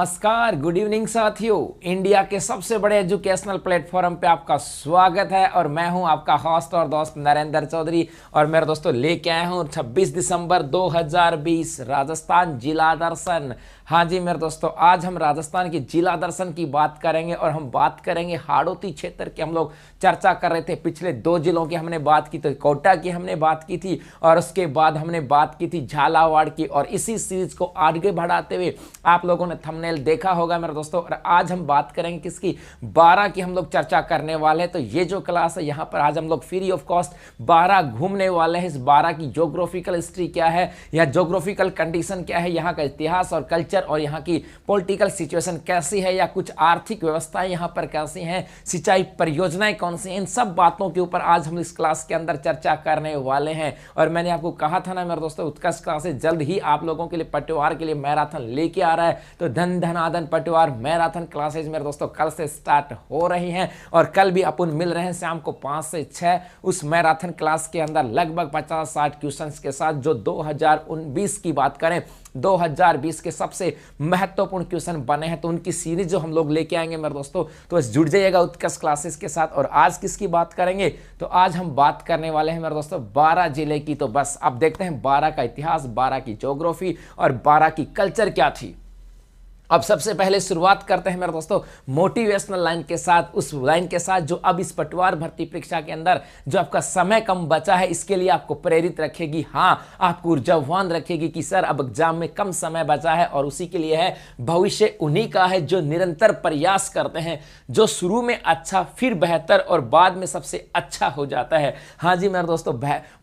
नमस्कार, good evening साथियों। India के सबसे बड़े एजुकेशनल प्लेटफॉर्म पे आपका स्वागत है और मैं हूं आपका होस्ट और दोस्त नरेंद्र चौधरी। और मेरे दोस्तों लेके आए हूं 26 दिसंबर 2020 राजस्थान जिला दर्शन। हाँ जी मेरे दोस्तों, आज हम राजस्थान की जिला दर्शन की बात करेंगे और हम बात करेंगे हाड़ौती क्षेत्र की। हम लोग चर्चा कर रहे थे, पिछले 2 जिलों की हमने बात की, तो कोटा की हमने बात की थी और उसके बाद हमने बात की थी झालावाड़ की। और इसी सीरीज को आगे बढ़ाते हुए आप लोगों ने थंबनेल देखा होगा मेरे दोस्तों। और आज हम बात करेंगे किसकी, 12 की हम लोग चर्चा करने वाले हैं। तो ये जो क्लास है यहाँ पर आज हम लोग फ्री ऑफ कॉस्ट 12 घूमने वाले हैं। इस 12 की ज्योग्राफिकल हिस्ट्री क्या है या ज्योग्राफिकल कंडीशन क्या है, यहाँ का इतिहास और कल्चर और यहाँ की पॉलिटिकल सिचुएशन कैसी है, या कुछ आर्थिक व्यवस्थाएं यहाँ पर कैसी हैं, सिंचाई परियोजनाएं कौन सी हैं, इन सब बातों के ऊपर आज हम इस क्लास के अंदर चर्चा करने वाले हैं। और मैंने आपको कहा था ना मेरे दोस्तों, उत्कर्ष क्लासेस जल्द ही आप लोगों के लिए पटवार के लिए मैराथन लेके आ रहा है। तो धन धनादन पटवार मैराथन क्लासेज मेरे दोस्तों कल से स्टार्ट हो रही हैं और कल भी अपन मिल रहे हैं शाम को 5 से 6 उस मैराथन क्लास के अंदर लगभग 50-60 क्वेश्चंस के साथ, जो 2019 की बात करें 2020 के सबसे महत्वपूर्ण क्वेश्चन बने हैं। तो उनकी सीरीज जो हम लोग लेके आएंगे मेरे दोस्तों, तो बस जुड़ जाइएगा उत्कर्ष क्लासेस के साथ। और आज किसकी बात करेंगे, तो आज हम बात करने वाले हैं मेरे दोस्तों 12 जिले की। तो बस अब देखते हैं 12 का इतिहास, 12 की ज्योग्राफी और 12 की कल्चर क्या थी। अब सबसे पहले शुरुआत करते हैं मेरे दोस्तों मोटिवेशनल लाइन के साथ, उस लाइन के साथ जो अब इस पटवार भर्ती परीक्षा के अंदर जो आपका समय कम बचा है, इसके लिए आपको प्रेरित रखेगी। हाँ, आपको ऊर्जावान रखेगी कि सर अब एग्जाम में कम समय बचा है और उसी के लिए है। भविष्य उन्हीं का है जो निरंतर प्रयास करते हैं, जो शुरू में अच्छा फिर बेहतर और बाद में सबसे अच्छा हो जाता है। हाँ जी मेरे दोस्तों,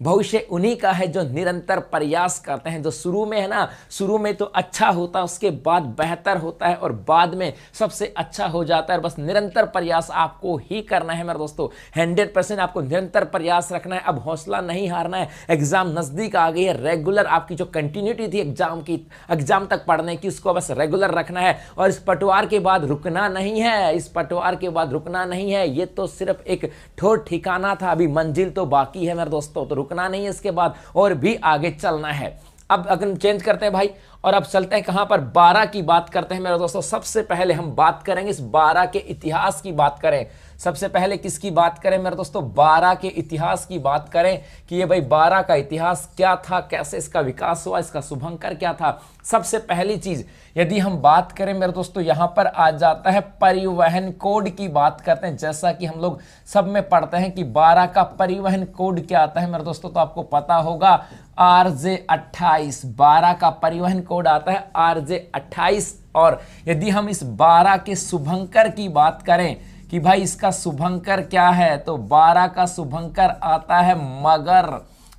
भविष्य उन्हीं का है जो निरंतर प्रयास करते हैं। जो शुरू में है ना, शुरू में तो अच्छा होता है, उसके बाद बेहतर होता है और बाद में सबसे अच्छा हो जाता है। बस निरंतर प्रयास आपको ही करना है मेरे दोस्तों, 100% आपको निरंतर प्रयास रखना है। अब हौसला नहीं हारना है, एग्जाम नजदीक आ गई है। रेगुलर आपकी जो कंटिन्यूटी थी एग्जाम तक पढ़ने की, उसको बस रेगुलर रखना है। और इस पटवार के बाद रुकना नहीं है, इस पटवार के बाद रुकना नहीं है। ये तो सिर्फ एक ठोर ठिकाना था, अभी मंजिल तो बाकी है मेरे दोस्तों। तो रुकना नहीं है, इसके बाद और भी आगे चलना है। अब अगर चेंज करते हैं भाई और अब चलते हैं कहां पर, 12 की बात करते हैं मेरे दोस्तों। सबसे पहले हम बात करेंगे इस 12 के इतिहास की बात करें। सबसे पहले किसकी बात करें मेरे दोस्तों, 12 के इतिहास की बात करें कि ये भाई 12 का इतिहास क्या था, कैसे इसका विकास हुआ, इसका शुभंकर क्या था। सबसे पहली चीज यदि हम बात करें मेरे दोस्तों, यहां पर आ जाता है परिवहन कोड की बात करते हैं। जैसा कि हम लोग सब में पढ़ते हैं कि 12 का परिवहन कोड क्या आता है मेरे दोस्तों, तो आपको पता होगा RJ28। 12 का परिवहन कोड आता है RJ28। और यदि हम इस 12 के शुभंकर की बात करें कि भाई इसका शुभंकर क्या है, तो 12 का शुभंकर आता है मगर।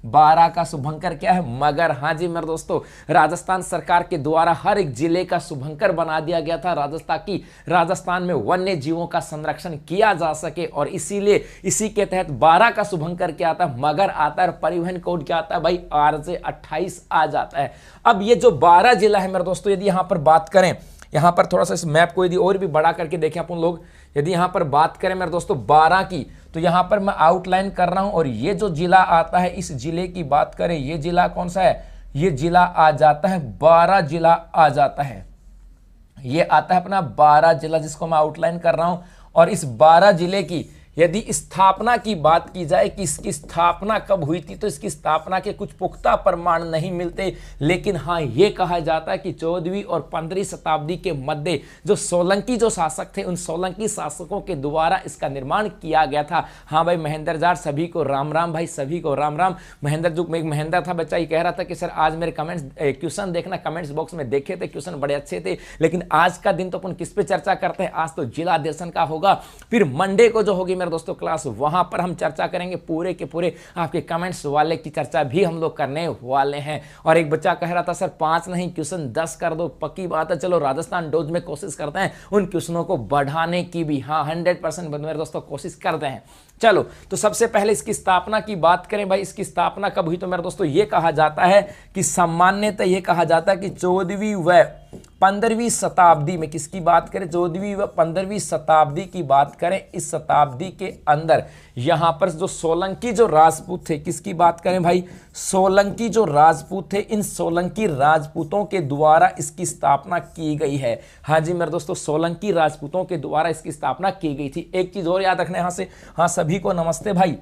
12 का शुभंकर क्या है, मगर। हाँ जी मेरे दोस्तों, राजस्थान सरकार के द्वारा हर एक जिले का शुभंकर बना दिया गया था राजस्थान में वन्य जीवों का संरक्षण किया जा सके। और इसीलिए इसी के तहत 12 का शुभंकर क्या आता है, मगर आता है। और परिवहन कोड क्या आता है भाई, RJ28 आ जाता है। अब ये जो 12 जिला है मेरे दोस्तों, यदि यहां पर बात करें, यहां पर थोड़ा सा इस मैप को यदि और भी बड़ा करके देखें अपन लोग, यदि यहां पर बात करें मेरे दोस्तों 12 की, तो यहां पर मैं आउटलाइन कर रहा हूं। और ये जो जिला आता है, इस जिले की बात करें, ये जिला कौन सा है, ये जिला आ जाता है 12 जिला आ जाता है। ये आता है अपना 12 जिला जिसको मैं आउटलाइन कर रहा हूं। और इस 12 जिले की यदि स्थापना की बात की जाए कि इसकी स्थापना कब हुई थी, तो इसकी स्थापना के कुछ पुख्ता प्रमाण नहीं मिलते। लेकिन हाँ, ये कहा जाता है कि 14वीं और 15वीं शताब्दी के मध्य जो सोलंकी जो शासक थे, उन सोलंकी शासकों के द्वारा इसका निर्माण किया गया था। हाँ भाई महेंद्र जार, सभी को राम राम भाई, सभी को राम राम। महेंद्र था बच्चा, ये कह रहा था कि सर आज मेरे कमेंट्स क्वेश्चन देखना, कमेंट्स बॉक्स में देखे थे क्वेश्चन बड़े अच्छे थे, लेकिन आज का दिन तो अपन किस पे चर्चा करते हैं, आज तो जिला दर्शन का होगा। फिर मंडे को जो होगी दोस्तों क्लास, वहां पर हम चर्चा करेंगे पूरे के पूरे आपके कमेंट्स वाले की चर्चा भी हम लोग करने वाले हैं। और एक बच्चा कह रहा था सर 5 नहीं क्वेश्चन 10 कर दो, पक्की बात है। चलो राजस्थान डोज में कोशिश करते हैं उन क्वेश्चनों को बढ़ाने की भी। हाँ 100% मेरे दोस्तों कोशिश करते हैं। चलो तो सबसे पहले इसकी स्थापना की बात करें भाई, इसकी स्थापना कब हुई, तो मेरे दोस्तों ये कहा जाता है कि सामान्यतः ये कहा जाता है कि 14वीं व 15वीं शताब्दी में, किसकी बात करें, 14वीं व 15वीं शताब्दी की बात करें, इस शताब्दी के अंदर यहां पर जो सोलंकी जो राजपूत थे, किसकी बात करें भाई, सोलंकी जो राजपूत थे, इन सोलंकी राजपूतों के द्वारा इसकी स्थापना की गई है। हाँ जी मेरे दोस्तों, सोलंकी राजपूतों के द्वारा इसकी स्थापना की गई थी। एक चीज और याद रखना यहां से, हाँ सभी को नमस्ते भाई।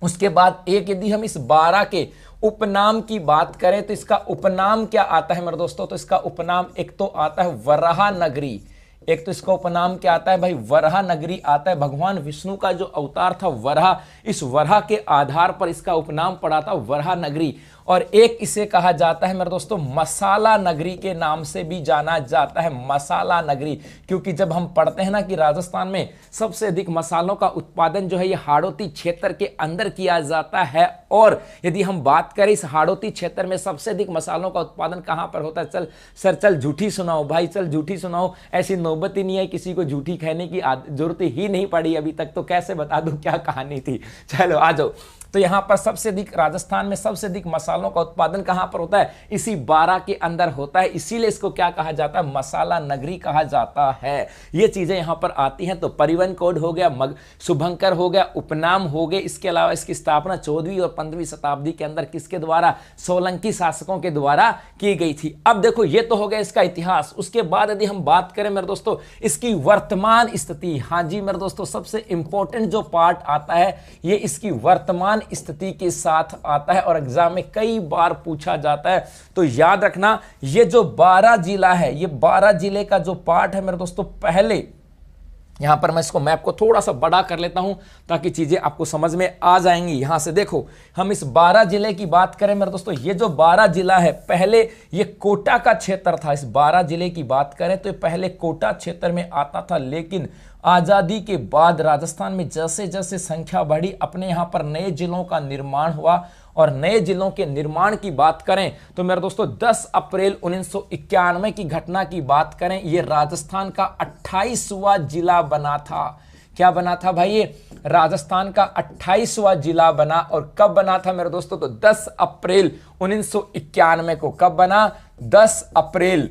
उसके बाद एक यदि हम इस 12 के उपनाम की बात करें तो इसका उपनाम क्या आता है मेरे दोस्तों, तो इसका उपनाम एक तो आता है वराह नगरी, एक तो इसका उपनाम क्या आता है भाई, वराह नगरी आता है। भगवान विष्णु का जो अवतार था वराह, इस वराह के आधार पर इसका उपनाम पड़ा था वराह नगरी। और एक इसे कहा जाता है मेरे दोस्तों मसाला नगरी के नाम से भी जाना जाता है, मसाला नगरी, क्योंकि जब हम पढ़ते हैं ना कि राजस्थान में सबसे अधिक मसालों का उत्पादन जो है ये हाड़ौती क्षेत्र के अंदर किया जाता है। और यदि हम बात करें इस हाड़ौती क्षेत्र में सबसे अधिक मसालों का उत्पादन कहां पर होता है, चल सर चल झूठी सुनाओ भाई, चल झूठी सुनाओ, ऐसी नौबत ही नहीं है, किसी को झूठी कहने की जरूरत ही नहीं पड़ी अभी तक, तो कैसे बता दूं क्या कहानी थी। चलो आ जाओ। तो यहां पर सबसे अधिक, राजस्थान में सबसे अधिक मसालों का उत्पादन कहां पर होता है, इसी 12 के अंदर होता है, इसीलिए इसको क्या कहा जाता है, मसाला नगरी कहा जाता है। ये चीजें यहां पर आती हैं। तो परिवहन कोड हो गया, शुभंकर हो गया, उपनाम हो गए। इसके अलावा इसकी स्थापना 14वीं और 15वीं शताब्दी के अंदर किसके द्वारा, सोलंकी शासकों के द्वारा की गई थी। अब देखो ये तो हो गया इसका इतिहास। उसके बाद यदि हम बात करें मेरे दोस्तों इसकी वर्तमान स्थिति, हाँ जी मेरे दोस्तों सबसे इंपॉर्टेंट जो पार्ट आता है ये इसकी वर्तमान स्थिति के साथ आता है और एग्जाम में कई बार पूछा जाता है। तो याद रखना ये जो 12 जिला है, ये 12 जिले का जो पार्ट है मेरे दोस्तों, पहले यहां पर मैं इसको मैप को थोड़ा सा बड़ा कर लेता हूं ताकि चीजें आपको समझ में आ जाएंगी। यहां से देखो हम इस 12 जिले की बात करें मेरे दोस्तों, ये जो 12 जिला है पहले ये कोटा का क्षेत्र था। इस 12 जिले की बात करें तो ये पहले कोटा क्षेत्र में आता था, लेकिन आजादी के बाद राजस्थान में जैसे जैसे संख्या बढ़ी अपने यहां पर नए जिलों का निर्माण हुआ। और नए जिलों के निर्माण की बात करें तो मेरे दोस्तों 10 अप्रैल 1991 की घटना की बात करें, ये राजस्थान का 28वां जिला बना था। क्या बना था भाई, ये राजस्थान का 28वां जिला बना। और कब बना था मेरे दोस्तों, तो 10 अप्रैल 1991 को। कब बना, 10 अप्रैल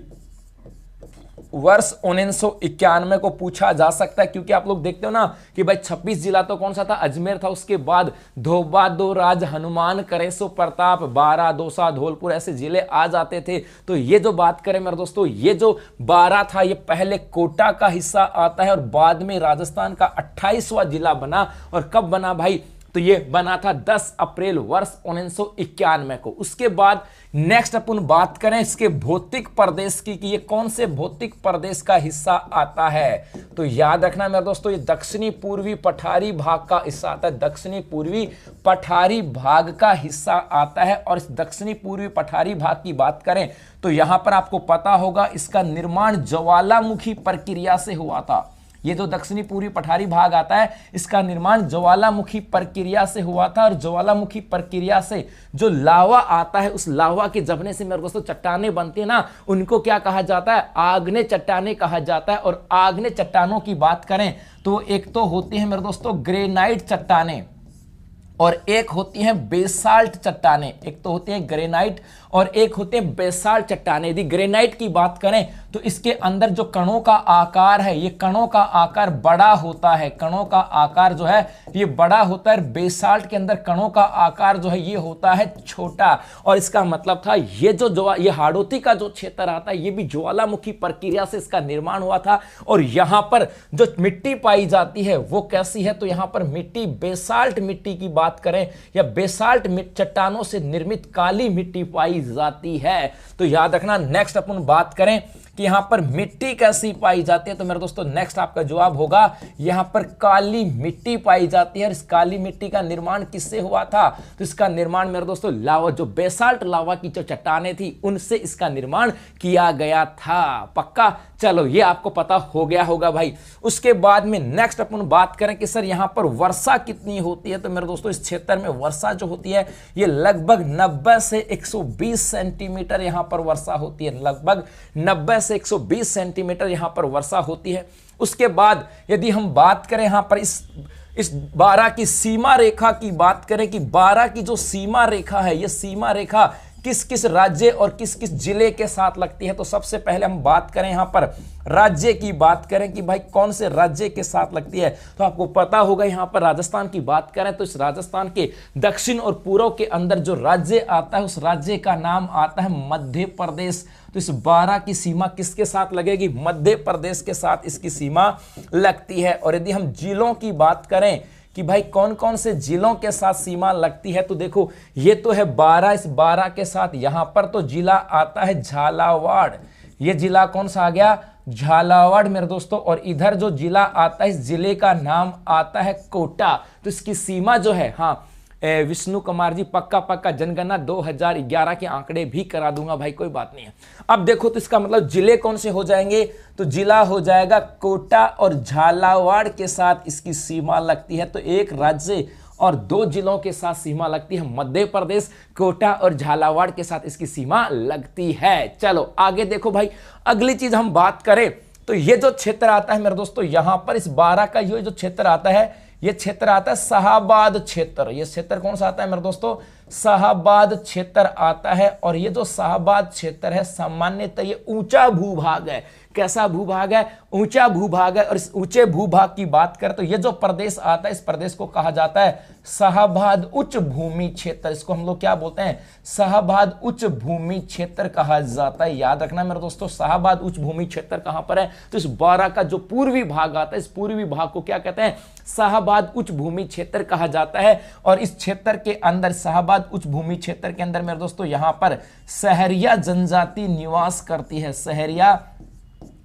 वर्ष 1991 को पूछा जा सकता है, क्योंकि आप लोग देखते हो ना कि भाई 26 जिला तो कौन सा था, अजमेर था, उसके बाद धोबा दो राज हनुमान करे सो प्रताप, बारा दौसा धौलपुर ऐसे जिले आ जाते थे। तो ये जो बात करें मेरे दोस्तों, ये जो 12 था ये पहले कोटा का हिस्सा आता है और बाद में राजस्थान का 28वां जिला बना। और कब बना भाई, तो ये बना था 10 अप्रैल वर्ष 1991 को। उसके बाद नेक्स्ट अपन बात करें इसके भौतिक प्रदेश की कि ये कौन से भौतिक प्रदेश का हिस्सा आता है। तो याद रखना मेरे दोस्तों ये दक्षिणी पूर्वी पठारी भाग का हिस्सा आता है, दक्षिणी पूर्वी पठारी भाग का हिस्सा आता है। और इस दक्षिणी पूर्वी पठारी भाग की बात करें तो यहां पर आपको पता होगा इसका निर्माण ज्वालामुखी प्रक्रिया से हुआ था। ये जो दक्षिणी पूर्वी पठारी भाग आता है इसका निर्माण ज्वालामुखी प्रक्रिया से हुआ था। और ज्वालामुखी प्रक्रिया से जो लावा आता है उस लावा के जमने से मेरे दोस्तों चट्टानें बनती है ना, उनको क्या कहा जाता है, आग्नेय चट्टानें कहा जाता है। और आग्नेय चट्टानों की बात करें तो एक तो होती है मेरे दोस्तों ग्रेनाइट चट्टानें और एक होती हैं बेसाल्ट चट्टानें। एक तो होती हैं ग्रेनाइट और एक होते हैं बेसाल्ट चट्टानें। यदि ग्रेनाइट की बात करें तो इसके अंदर जो कणों का आकार है ये कणों का आकार बड़ा होता है, कणों का आकार जो है ये बड़ा होता है। बेसाल्ट के अंदर कणों का आकार जो है ये होता है छोटा। और इसका मतलब था ये हाड़ौती का जो क्षेत्र आता है ये भी ज्वालामुखी प्रक्रिया से इसका निर्माण हुआ था। और यहां पर जो मिट्टी पाई जाती है वो कैसी है, तो यहां पर मिट्टी बेसाल्ट मिट्टी की बात करें या बेसाल्ट चट्टानों से निर्मित काली मिट्टी पाई जाती है। तो याद रखना नेक्स्ट अपन बात करें कि यहां पर मिट्टी कैसी पाई जाती है, तो मेरे दोस्तों नेक्स्ट आपका जवाब होगा यहां पर काली मिट्टी पाई जाती है। और इस काली मिट्टी का निर्माण किससे हुआ था, तो इसका निर्माण मेरे दोस्तों लावा, जो बेसाल्ट लावा की जो चट्टानें थी उनसे इसका निर्माण किया गया था। पक्का, चलो ये आपको पता हो गया होगा भाई। उसके बाद में नेक्स्ट अपन बात करें कि सर यहां पर वर्षा कितनी होती है, तो मेरे दोस्तों इस क्षेत्र में वर्षा जो होती है ये लगभग 90 से 120 सेंटीमीटर यहां पर वर्षा होती है, लगभग 90 से 120 सेंटीमीटर यहां पर वर्षा होती है। उसके बाद यदि हम बात करें यहां पर इस 12 की सीमा रेखा की बात करें कि 12 की जो सीमा रेखा है ये सीमा रेखा किस किस राज्य और किस किस जिले के साथ लगती है। तो सबसे पहले हम बात करें यहां पर राज्य की, बात करें कि भाई कौन से राज्य के साथ लगती है। तो आपको पता होगा यहां पर राजस्थान की बात करें तो इस राजस्थान के दक्षिण और पूर्व के अंदर जो राज्य आता है उस राज्य का नाम आता है मध्य प्रदेश। तो इस 12 की सीमा किसके साथ लगेगी? मध्य प्रदेश के साथ इसकी सीमा लगती है। और यदि हम जिलों की बात करें कि भाई कौन कौन से जिलों के साथ सीमा लगती है, तो देखो ये तो है 12, इस 12 के साथ यहां पर तो जिला आता है झालावाड़। ये जिला कौन सा आ गया? झालावाड़ मेरे दोस्तों। और इधर जो जिला आता है इस जिले का नाम आता है कोटा। तो इसकी सीमा जो है, हाँ विष्णु कुमार जी पक्का जनगणना 2011 के आंकड़े भी करा दूंगा भाई, कोई बात नहीं है। अब देखो तो इसका मतलब जिले कौन से हो जाएंगे? तो जिला हो जाएगा कोटा और झालावाड़ के साथ इसकी सीमा लगती है। तो एक राज्य और 2 जिलों के साथ सीमा लगती है मध्य प्रदेश, कोटा और झालावाड़ के साथ इसकी सीमा लगती है। चलो आगे देखो भाई, अगली चीज हम बात करें तो ये जो क्षेत्र आता है मेरे दोस्तों, यहां पर इस 12 का ये जो क्षेत्र आता है, ये क्षेत्र आता है शाहाबाद क्षेत्र। ये क्षेत्र कौन सा आता है मेरे दोस्तों? शाहाबाद क्षेत्र आता है। और ये जो शाहाबाद क्षेत्र है सामान्यतः ये ऊंचा भूभाग है। कैसा भूभाग है? ऊंचा भूभाग है। और इस ऊंचे भूभाग की बात करें तो ये जो प्रदेश आता है इस प्रदेश को कहा जाता है शाहाबाद उच्च भूमि क्षेत्र। इसको हम लोग क्या बोलते हैं? शाहाबाद उच्च भूमि क्षेत्र कहा जाता है। याद रखना मेरे दोस्तों, शाहाबाद उच्च भूमि क्षेत्र कहां पर है? तो इस 12 का जो पूर्वी भाग आता है इस पूर्वी भाग को क्या कहते हैं? शाहाबाद उच्च भूमि क्षेत्र कहा जाता है। और इस क्षेत्र के अंदर, शाहाबाद उच्च भूमि क्षेत्र के अंदर मेरे दोस्तों यहां पर सहरिया जनजाति निवास करती है। सहरिया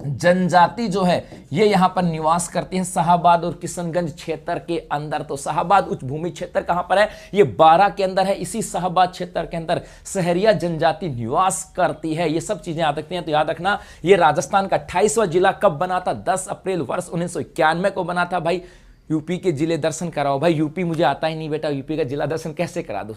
जनजाति जो है ये यहां पर निवास करती है शाहाबाद और किशनगंज क्षेत्र के अंदर। तो शाहाबाद उच्च भूमि क्षेत्र कहां पर है? ये 12 के अंदर है। इसी शाहाबाद क्षेत्र के अंदर सहरिया जनजाति निवास करती है। ये सब चीजें याद रखती हैं। तो याद रखना ये राजस्थान का 28वां जिला कब बना था? 10 अप्रैल वर्ष 1991 को बना था। भाई यूपी के जिले दर्शन कराओ। भाई यूपी मुझे आता ही नहीं बेटा, यूपी का जिला दर्शन कैसे करा दो?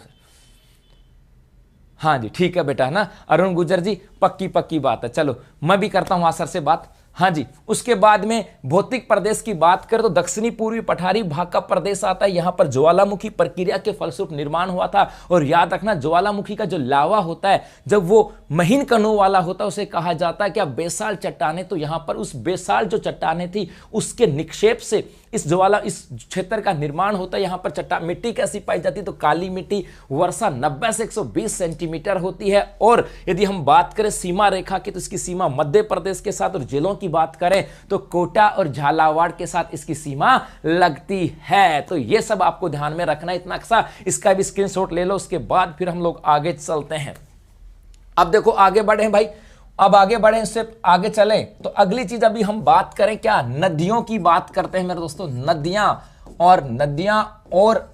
हाँ जी ठीक है बेटा, है ना अरुण गुजर जी, पक्की बात है। चलो मैं भी करता हूं सर से बात। हाँ जी, उसके बाद में भौतिक प्रदेश की बात करें तो दक्षिणी पूर्वी पठारी भाग का प्रदेश आता है। यहां पर ज्वालामुखी प्रक्रिया के फलस्वरूप निर्माण हुआ था। और याद रखना ज्वालामुखी का जो लावा होता है जब वो महीन कणों वाला होता है उसे कहा जाता है क्या? बेसाल चट्टाने। तो यहां पर उस बेसाल जो चट्टाने थी उसके निक्षेप से इस क्षेत्र का निर्माण होता है। यहां पर चट्टान मिट्टी कैसी पाई जाती है? तो काली मिट्टी, वर्षा 90 से 120 सेंटीमीटर होती है। और यदि हम बात करें सीमा रेखा की तो इसकी सीमा मध्य प्रदेश के साथ, और जिलों की बात करें तो कोटा और झालावाड़ के साथ इसकी सीमा लगती है। तो ये सब आपको ध्यान में रखना है। इतना सा इसका भी स्क्रीनशॉट ले लो, उसके बाद फिर हम लोग आगे चलते हैं। अब देखो आगे बढ़े भाई, अब आगे बढ़े, इससे आगे चलें तो अगली चीज अभी हम बात करें क्या? नदियों की बात करते हैं मेरे दोस्तों। नदियां और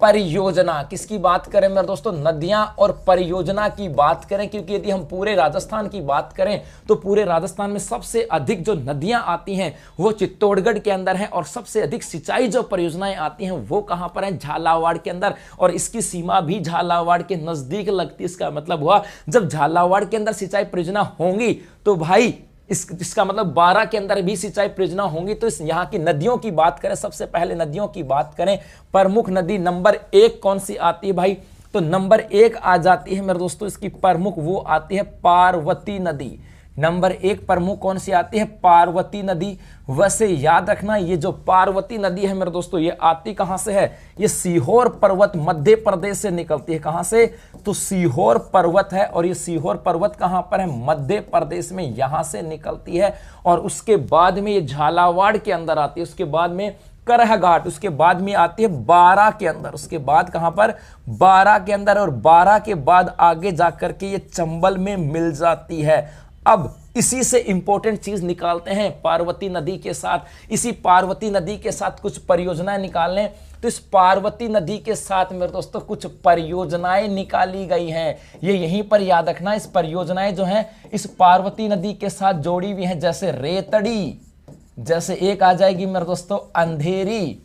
परियोजना, किसकी बात करें मेरे दोस्तों? नदियां और परियोजना की बात करें। क्योंकि यदि हम पूरे राजस्थान की बात करें तो पूरे राजस्थान में सबसे अधिक जो नदियां आती हैं वो चित्तौड़गढ़ के अंदर है। और सबसे अधिक सिंचाई जो परियोजनाएं आती हैं वो कहां पर है? झालावाड़ के अंदर। और इसकी सीमा भी झालावाड़ के नजदीक लगती है। इसका मतलब हुआ जब झालावाड़ के अंदर सिंचाई परियोजना होंगी तो भाई इसका मतलब 12 के अंदर भी सिंचाई परियोजना होंगी। तो इस यहाँ की नदियों की बात करें, सबसे पहले नदियों की बात करें, प्रमुख नदी नंबर 1 कौन सी आती है भाई? तो नंबर 1 आ जाती है मेरे दोस्तों इसकी प्रमुख, वो आती है पार्वती नदी। नंबर 1 प्रमुख कौन सी आती है? पार्वती नदी। वैसे याद रखना ये जो पार्वती नदी है मेरे दोस्तों ये आती कहां से है? ये सीहोर पर्वत मध्य प्रदेश से निकलती है। कहां से? तो सीहोर पर्वत है। और ये सीहोर पर्वत कहां पर है? मध्य प्रदेश में, यहां से निकलती है। और उसके बाद में ये झालावाड़ के अंदर आती है। उसके बाद में करहघाट, उसके बाद में आती है 12 के अंदर। उसके बाद कहां पर? 12 के अंदर। और 12 के बाद आगे जाकर के ये चंबल में मिल जाती है। अब इसी से इंपॉर्टेंट चीज निकालते हैं पार्वती नदी के साथ। इसी पार्वती नदी के साथ कुछ परियोजनाएं निकाल लें। तो इस पार्वती नदी के साथ मेरे दोस्तों कुछ परियोजनाएं निकाली गई हैं। ये यहीं पर याद रखना, इस परियोजनाएं जो हैं इस पार्वती नदी के साथ जोड़ी हुई हैं। जैसे रेतड़ी, जैसे एक आ जाएगी मेरे दोस्तों अंधेरी,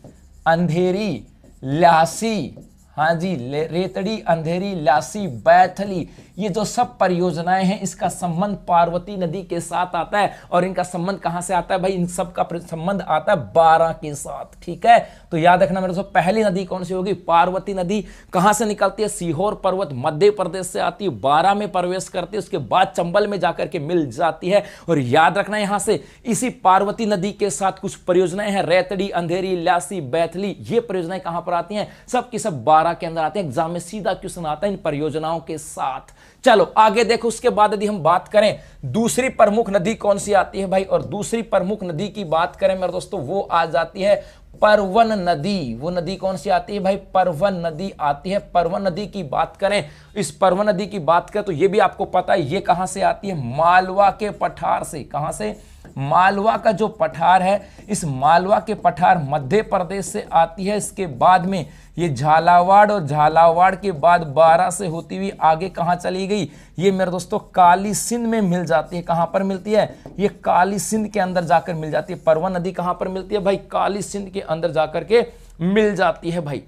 ल्यासी, हाँ जी, रेतड़ी, अंधेरी, ल्यासी, बैथली, ये जो सब परियोजनाएं हैं इसका संबंध पार्वती नदी के साथ आता है। और इनका संबंध कहां से आता है भाई? इन सब का संबंध आता है बारां के साथ। ठीक है, तो याद रखना मेरे दोस्तों, पहली नदी कौन सी होगी? पार्वती नदी। कहां से निकलती है? सीहोर पर्वत मध्य प्रदेश से आती है, बारां में प्रवेश करती है, उसके बाद चंबल में जाकर के मिल जाती है। और याद रखना यहां से इसी पार्वती नदी के साथ कुछ परियोजनाएं हैं, रेतड़ी, अंधेरी, ल्यासी, बैथली, ये परियोजनाएं कहां पर आती हैं? सब की सब बारां के अंदर आते हैं। एग्जाम में सीधा क्वेश्चन आता है इन परियोजनाओं के साथ। चलो आगे देखो, उसके बाद यदि हम बात करें दूसरी प्रमुख नदी कौन सी आती है भाई, और दूसरी प्रमुख नदी की बात करें मेरे दोस्तों, वो आ जाती है परवन नदी। वो नदी कौन सी आती है भाई? परवन नदी आती है। परवन नदी की बात करें, इस परवन नदी की बात करें तो ये भी आपको पता है ये कहां से आती है? मालवा के पठार से। कहां से? मालवा का जो पठार है, इस मालवा के पठार मध्य प्रदेश से आती है। इसके बाद में ये झालावाड़, और झालावाड़ के बाद बारां से होती हुई आगे कहां चली गई? ये मेरे दोस्तों काली सिंध में मिल जाती है। कहां पर मिलती है? ये काली सिंध के अंदर जाकर मिल जाती है। परवन नदी कहां पर मिलती है भाई? काली सिंध के अंदर जाकर के मिल जाती है भाई।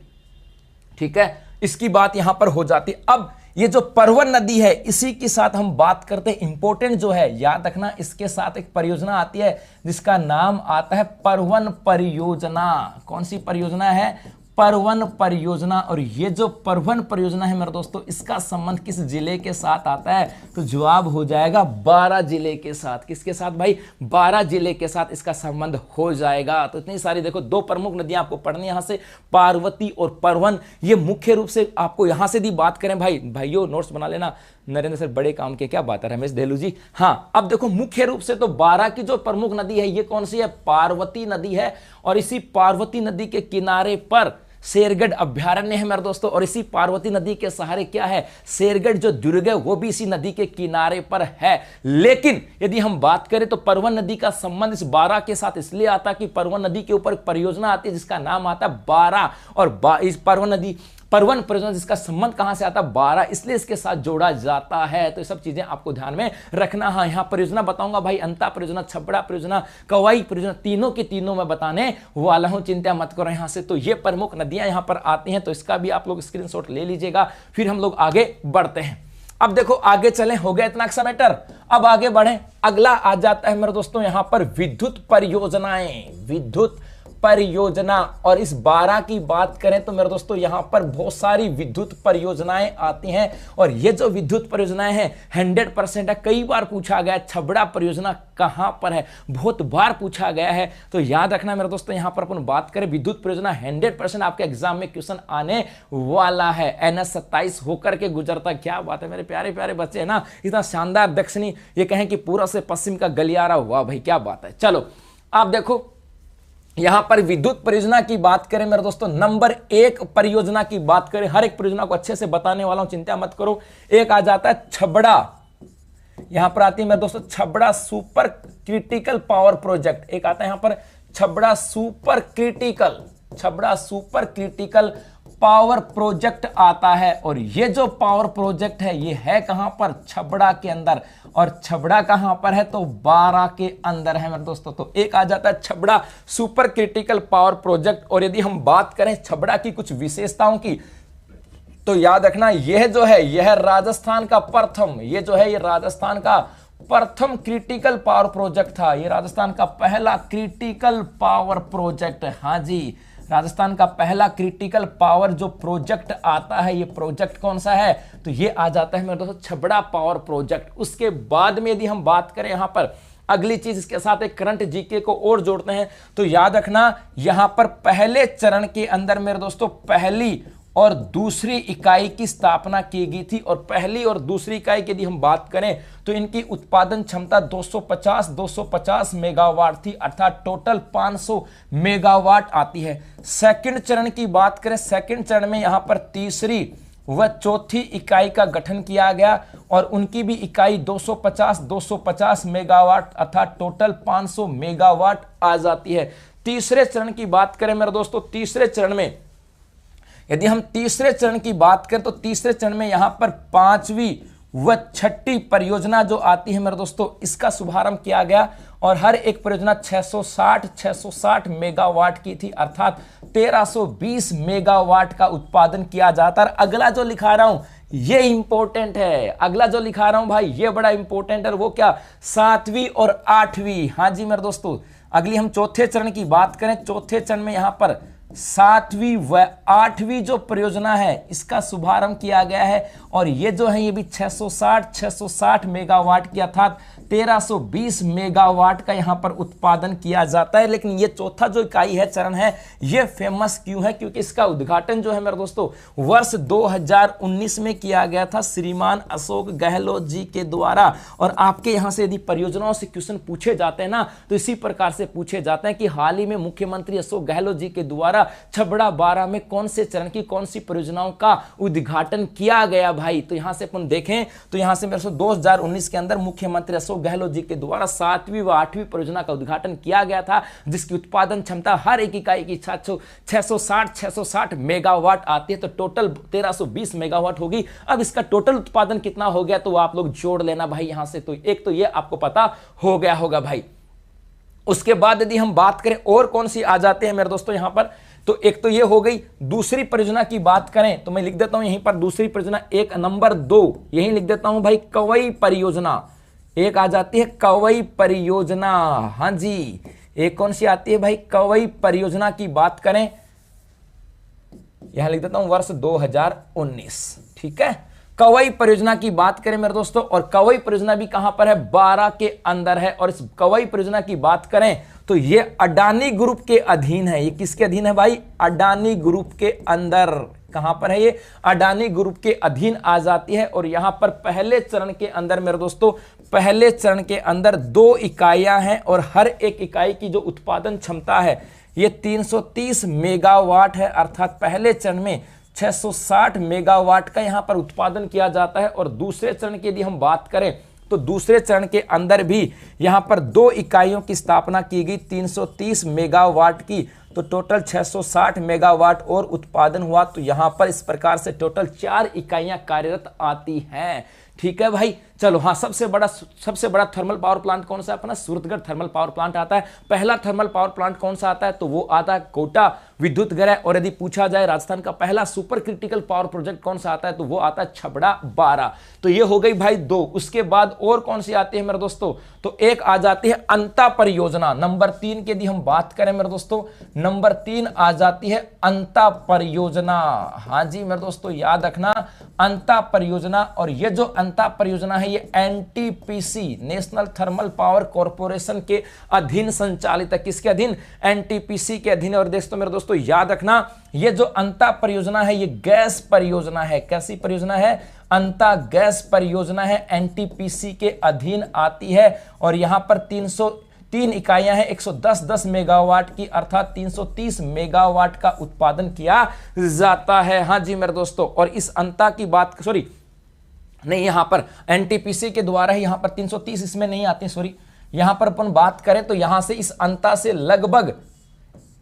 ठीक है, इसकी बात यहां पर हो जाती है। अब ये जो परवन नदी है इसी के साथ हम बात करते हैं, इंपॉर्टेंट जो है याद रखना, इसके साथ एक परियोजना आती है जिसका नाम आता है परवन परियोजना। कौन सी परियोजना है? परवन परियोजना। और ये जो परवन परियोजना है मेरे दोस्तों, इसका संबंध किस जिले के साथ आता है? तो जवाब हो जाएगा बारां जिले के साथ। किसके साथ भाई? बारां जिले के साथ इसका संबंध हो जाएगा। तो इतनी सारी देखो, दो प्रमुख नदियां आपको पढ़नी यहां से, पार्वती और परवन। ये मुख्य रूप से आपको यहां से भी बात करें भाई, भाइयों नोट्स बना लेना। नरेंद्र सर बड़े काम के, क्या बात है रमेश देलू जी। हाँ, अब देखो मुख्य रूप से तो बारां की जो प्रमुख नदी है ये कौन सी है? पार्वती नदी है। और इसी पार्वती नदी के किनारे पर शेरगढ़ अभ्यारण्य है मेरे दोस्तों। और इसी पार्वती नदी के सहारे क्या है? शेरगढ़ जो दुर्ग है वो भी इसी नदी के किनारे पर है। लेकिन यदि हम बात करें तो परवन नदी का संबंध इस बारां के साथ इसलिए आता कि परवन नदी के ऊपर परियोजना आती है जिसका नाम आता है बारां। और इस परवन परियोजना जिसका संबंध कहां से आता है? बारां, इसलिए इसके साथ जोड़ा जाता है। तो ये सब चीजें आपको ध्यान में रखना। हाँ, यहां परियोजना बताऊंगा भाई, अंता परियोजना, छबड़ा परियोजना, कवाई परियोजना, तीनों के तीनों मैं बताने वाला हूं, चिंता मत करो यहां से। तो ये प्रमुख नदियां यहां पर आती हैं, तो इसका भी आप लोग स्क्रीनशॉट ले लीजिएगा। फिर हम लोग आगे बढ़ते हैं। अब देखो आगे चलें, हो गया इतना सा मैटर। अब आगे बढ़े, अगला आ जाता है मेरे दोस्तों यहां पर विद्युत परियोजनाएं। विद्युत परियोजना, और इस बारां की बात करें तो मेरे दोस्तों यहां पर बहुत सारी विद्युत परियोजनाएं आती हैं। और ये जो विद्युत परियोजनाएं हैं 100% है। कई बार पूछा गया छबड़ा परियोजना कहां पर है, बहुत बार पूछा गया है। तो याद रखना मेरे दोस्तों, यहां पर अपन बात करें विद्युत परियोजना 100% आपके एग्जाम में क्वेश्चन आने वाला है। NH 27 होकर के गुजरता, क्या बात है मेरे प्यारे प्यारे बच्चे, है ना, इतना शानदार दक्षिणी, ये कहें कि पूरा से पश्चिम का गलियारा, हुआ भाई क्या बात है। चलो आप देखो यहां पर विद्युत परियोजना की बात करें मेरे दोस्तों, नंबर 1 परियोजना की बात करें, हर एक परियोजना को अच्छे से बताने वाला हूं, चिंता मत करो। एक आ जाता है छबड़ा, यहां पर आती है मेरे दोस्तों Chhabra super critical power project. एक आता है यहां पर Chhabra super critical power project आता है। और ये जो पावर प्रोजेक्ट है ये है कहां पर? छबड़ा के अंदर। और छबड़ा कहां पर है? तो बारां के अंदर है मेरे दोस्तों। तो एक आ जाता है Chhabra super critical power project. और यदि हम बात करें छबड़ा की कुछ विशेषताओं की, तो याद रखना यह जो है यह राजस्थान का प्रथम, ये जो है ये राजस्थान का प्रथम क्रिटिकल पावर प्रोजेक्ट था। ये राजस्थान का पहला क्रिटिकल पावर प्रोजेक्ट। हाँ जी, राजस्थान का पहला क्रिटिकल पावर जो प्रोजेक्ट आता है, ये प्रोजेक्ट कौन सा है? तो ये आ जाता है मेरे दोस्तों छबड़ा पावर प्रोजेक्ट। उसके बाद में यदि हम बात करें यहां पर अगली चीज, इसके साथ एक करंट जीके को और जोड़ते हैं, तो याद रखना यहां पर पहले चरण के अंदर मेरे दोस्तों पहली और दूसरी इकाई की स्थापना की गई थी। और पहली और दूसरी इकाई की यदि हम बात करें तो इनकी उत्पादन क्षमता 250 मेगावाट थी, अर्थात टोटल 500 मेगावाट आती है। सेकंड चरण की बात करें, सेकंड चरण में यहां पर तीसरी व चौथी इकाई का गठन किया गया और उनकी भी इकाई 250 मेगावाट अर्थात टोटल 500 मेगावाट आ जाती है। तीसरे चरण की बात करें मेरे दोस्तों, तीसरे चरण में यदि हम तीसरे चरण की बात करें तो तीसरे चरण में यहां पर 5वीं व 6ठी परियोजना जो आती है मेरे दोस्तों, इसका शुभारंभ किया गया और हर एक परियोजना 660 मेगावाट की थी, अर्थात 1320 मेगावाट का उत्पादन किया जाता है। अगला जो लिखा रहा हूं ये इंपॉर्टेंट है, अगला जो लिखा रहा हूं भाई ये बड़ा इंपॉर्टेंट है। वो क्या, 7वीं और 8वीं। हाँ जी मेरे दोस्तों, अगली हम चौथे चरण की बात करें। चौथे चरण में यहां पर 7वीं व 8वीं जो परियोजना है इसका शुभारंभ किया गया है। और ये जो है ये भी 660 मेगावाट की अर्थात 1320 मेगावाट का यहां पर उत्पादन किया जाता है। लेकिन ये चौथा जो इकाई है, चरण है, ये फेमस क्यों है? क्योंकि इसका उद्घाटन जो है मेरे दोस्तों वर्ष 2019 में किया गया था श्रीमान अशोक गहलोत जी के द्वारा। और आपके यहां से यदि परियोजनाओं से क्वेश्चन पूछे जाते हैं ना तो इसी प्रकार से पूछे जाते हैं कि हाल ही में मुख्यमंत्री अशोक गहलोत जी के द्वारा छबड़ा 12 में कौन से चरण की कौन सी परियोजनाओं का उद्घाटन किया गया भाई। तो यहां से अपन देखें तो यहां से मेरे से 2019 के अंदर मुख्यमंत्री अशोक गहलोत जी के द्वारा 7वीं व 8वीं परियोजना का उद्घाटन किया गया था, जिसकी उत्पादन क्षमता हर एक इकाई की 660 मेगावाट आती है। तो टोटल 1320 मेगावाट होगी। अब इसका टोटल उत्पादन कितना हो गया तो आप लोग जोड़ लेना भाई यहां से। तो एक तो ये आपको पता हो गया होगा भाई। उसके बाद यदि हम बात करें और कौन सी आ जाते हैं मेरे दोस्तों यहां पर, तो एक तो ये हो गई। दूसरी परियोजना की बात करें तो मैं लिख देता हूं यहीं पर दूसरी परियोजना, एक नंबर 2 यहीं लिख देता हूं भाई, कवई परियोजना। एक आ जाती है कवई परियोजना। हां जी, एक कौन सी आती है भाई, कवई परियोजना की बात करें, यहां लिख देता हूं वर्ष 2019। ठीक है, कवई परियोजना की बात करें मेरे दोस्तों, और कवई परियोजना भी कहां पर है, 12 के अंदर है। और इस कवई परियोजना की बात करें तो ये अडानी ग्रुप के अधीन है। ये किसके अधीन है भाई, अडानी ग्रुप के अंदर। कहां पर है ये, अडानी ग्रुप के अधीन आ जाती है। और यहां पर पहले चरण के अंदर मेरे दोस्तों, पहले चरण के अंदर 2 इकाइयां हैं और हर एक इकाई की जो उत्पादन क्षमता है ये 330 मेगावाट है। अर्थात पहले चरण में 660 मेगावाट का यहां पर उत्पादन किया जाता है। और दूसरे चरण की यदि हम बात करें तो दूसरे चरण के अंदर भी यहां पर 2 इकाइयों की स्थापना की गई 330 मेगावाट की। तो टोटल 660 मेगावाट और उत्पादन हुआ। तो यहां पर इस प्रकार से टोटल 4 इकाइयां कार्यरत आती हैं। ठीक है भाई, चलो हाँ, सबसे बड़ा थर्मल पावर प्लांट कौन सा है अपना, सूरतगढ़ थर्मल पावर प्लांट आता है। पहला थर्मल पावर प्लांट कौन सा आता है तो वो आता है कोटा विद्युत ग्रह। और यदि पूछा जाए राजस्थान का पहला सुपर क्रिटिकल पावर प्रोजेक्ट कौन सा आता है तो वो आता है छबड़ा 12। तो ये हो गई भाई 2। उसके बाद और कौन सी आती है मेरे दोस्तों, तो एक आ जाती है अंता परियोजना। नंबर 3 की यदि हम बात करें मेरे दोस्तों, नंबर 3 आ जाती है अंता परियोजना। हाँ जी मेरे दोस्तों, याद रखना अंता परियोजना। और ये जो अंता परियोजना है ये NTPC national thermal power corporation के अधीन संचालित है। किसके अधीन, एनटीपीसी के अधीन। और दोस्तों मेरे दोस्तों याद रखना ये जो अंता परियोजना है ये गैस परियोजना है। कैसी परियोजना है, अंता गैस परियोजना है, एनटीपीसी के अधीन आती है। और यहां पर 303 इकाइयां हैं 110 मेगावाट की, अर्थात 330 मेगावाट का उत्पादन किया जाता है। हाँ जी मेरे दोस्तों, और इस अंता की बात नहीं, यहां पर एनटीपीसी के द्वारा ही यहां पर 330 इसमें नहीं आते, सॉरी। यहां पर अपन बात करें तो यहां से इस अंता से लगभग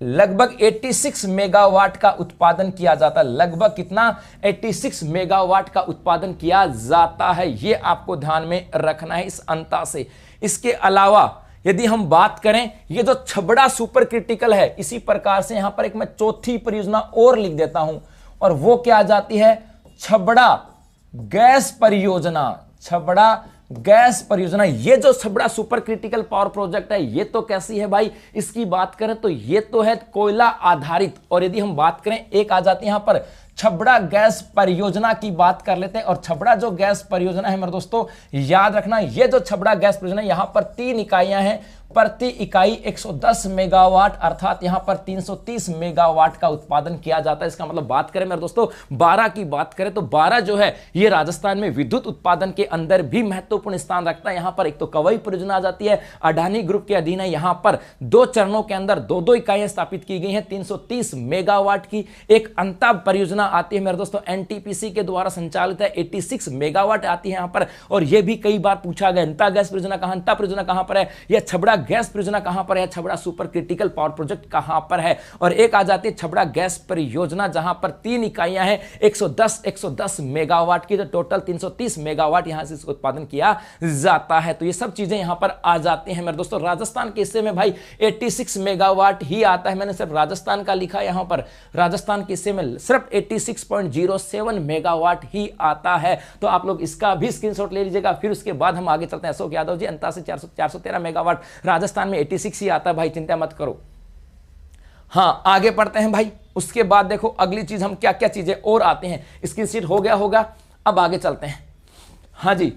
86 मेगावाट का उत्पादन किया जाता है। लगभग कितना, 86 मेगावाट का उत्पादन किया जाता है। यह आपको ध्यान में रखना है इस अंता से। इसके अलावा यदि हम बात करें ये जो छबड़ा सुपर क्रिटिकल है, इसी प्रकार से यहां पर एक मैं चौथी परियोजना और लिख देता हूं, और वो क्या आ जाती है, छबड़ा गैस परियोजना। छबड़ा गैस परियोजना, ये जो Chhabra super critical power project है ये तो कैसी है भाई, इसकी बात करें तो ये तो है कोयला आधारित। और यदि हम बात करें एक आ जाती है यहां पर छबड़ा गैस परियोजना की बात कर लेते हैं। और छबड़ा जो गैस परियोजना है मेरे दोस्तों याद रखना, ये जो छबड़ा गैस परियोजना यहां पर 3 इकाइयां हैं, प्रति इकाई 110 मेगावाट, अर्थात यहां पर 330 मेगावाट का उत्पादन किया जाता है। इसका मतलब बात करें मेरे दोस्तों 12 की बात करें तो 12 जो है ये राजस्थान में विद्युत उत्पादन के अंदर भी महत्वपूर्ण स्थान रखता है। यहां पर एक तो कवई परियोजना आ जाती है, अडानी ग्रुप के अधीन है। यहां पर 2 चरणों के अंदर 2-2 इकाइयां स्थापित की गई हैं 330 मेगावाट की। एक अंता परियोजना आती है मेरे दोस्तों एनटीपीसी के द्वारा संचालित है, 86 मेगावाट आती है यहां पर। और यह भी कई बार पूछा गया, अंता गैस परियोजना कहां पर है, या छबड़ा गैस परियोजना कहां पर है, Chhabra super critical power project कहां पर है। और एक आ जाती है छबड़ा गैस परियोजना जहां पर 3 इकाइयां हैं 110 मेगावाट की, तो टोटल 330 मेगावाट यहां से इसका उत्पादन किया जाता है। तो ये सब चीजें यहां पर आ जाती हैं मेरे दोस्तों। राजस्थान के हिस्से में भाई 86 मेगावाट ही आता है, मैंने सिर्फ राजस्थान का लिखा है यहां पर। राजस्थान के हिस्से में सिर्फ 86.07 मेगावाट ही आता है। तो आप लोग इसका भी स्क्रीनशॉट ले लीजिएगा। फिर उसके बाद हम आगे चलते हैं। अशोक यादव जी, अंता से 413 मेगावाट, राजस्थान में 86 ही आता है भाई, चिंता मत करो। हां, आगे पढ़ते हैं भाई। उसके बाद देखो अगली चीज हम क्या क्या चीजें और आते हैं, स्क्रीन शीट हो गया होगा। अब आगे चलते हैं। हां जी,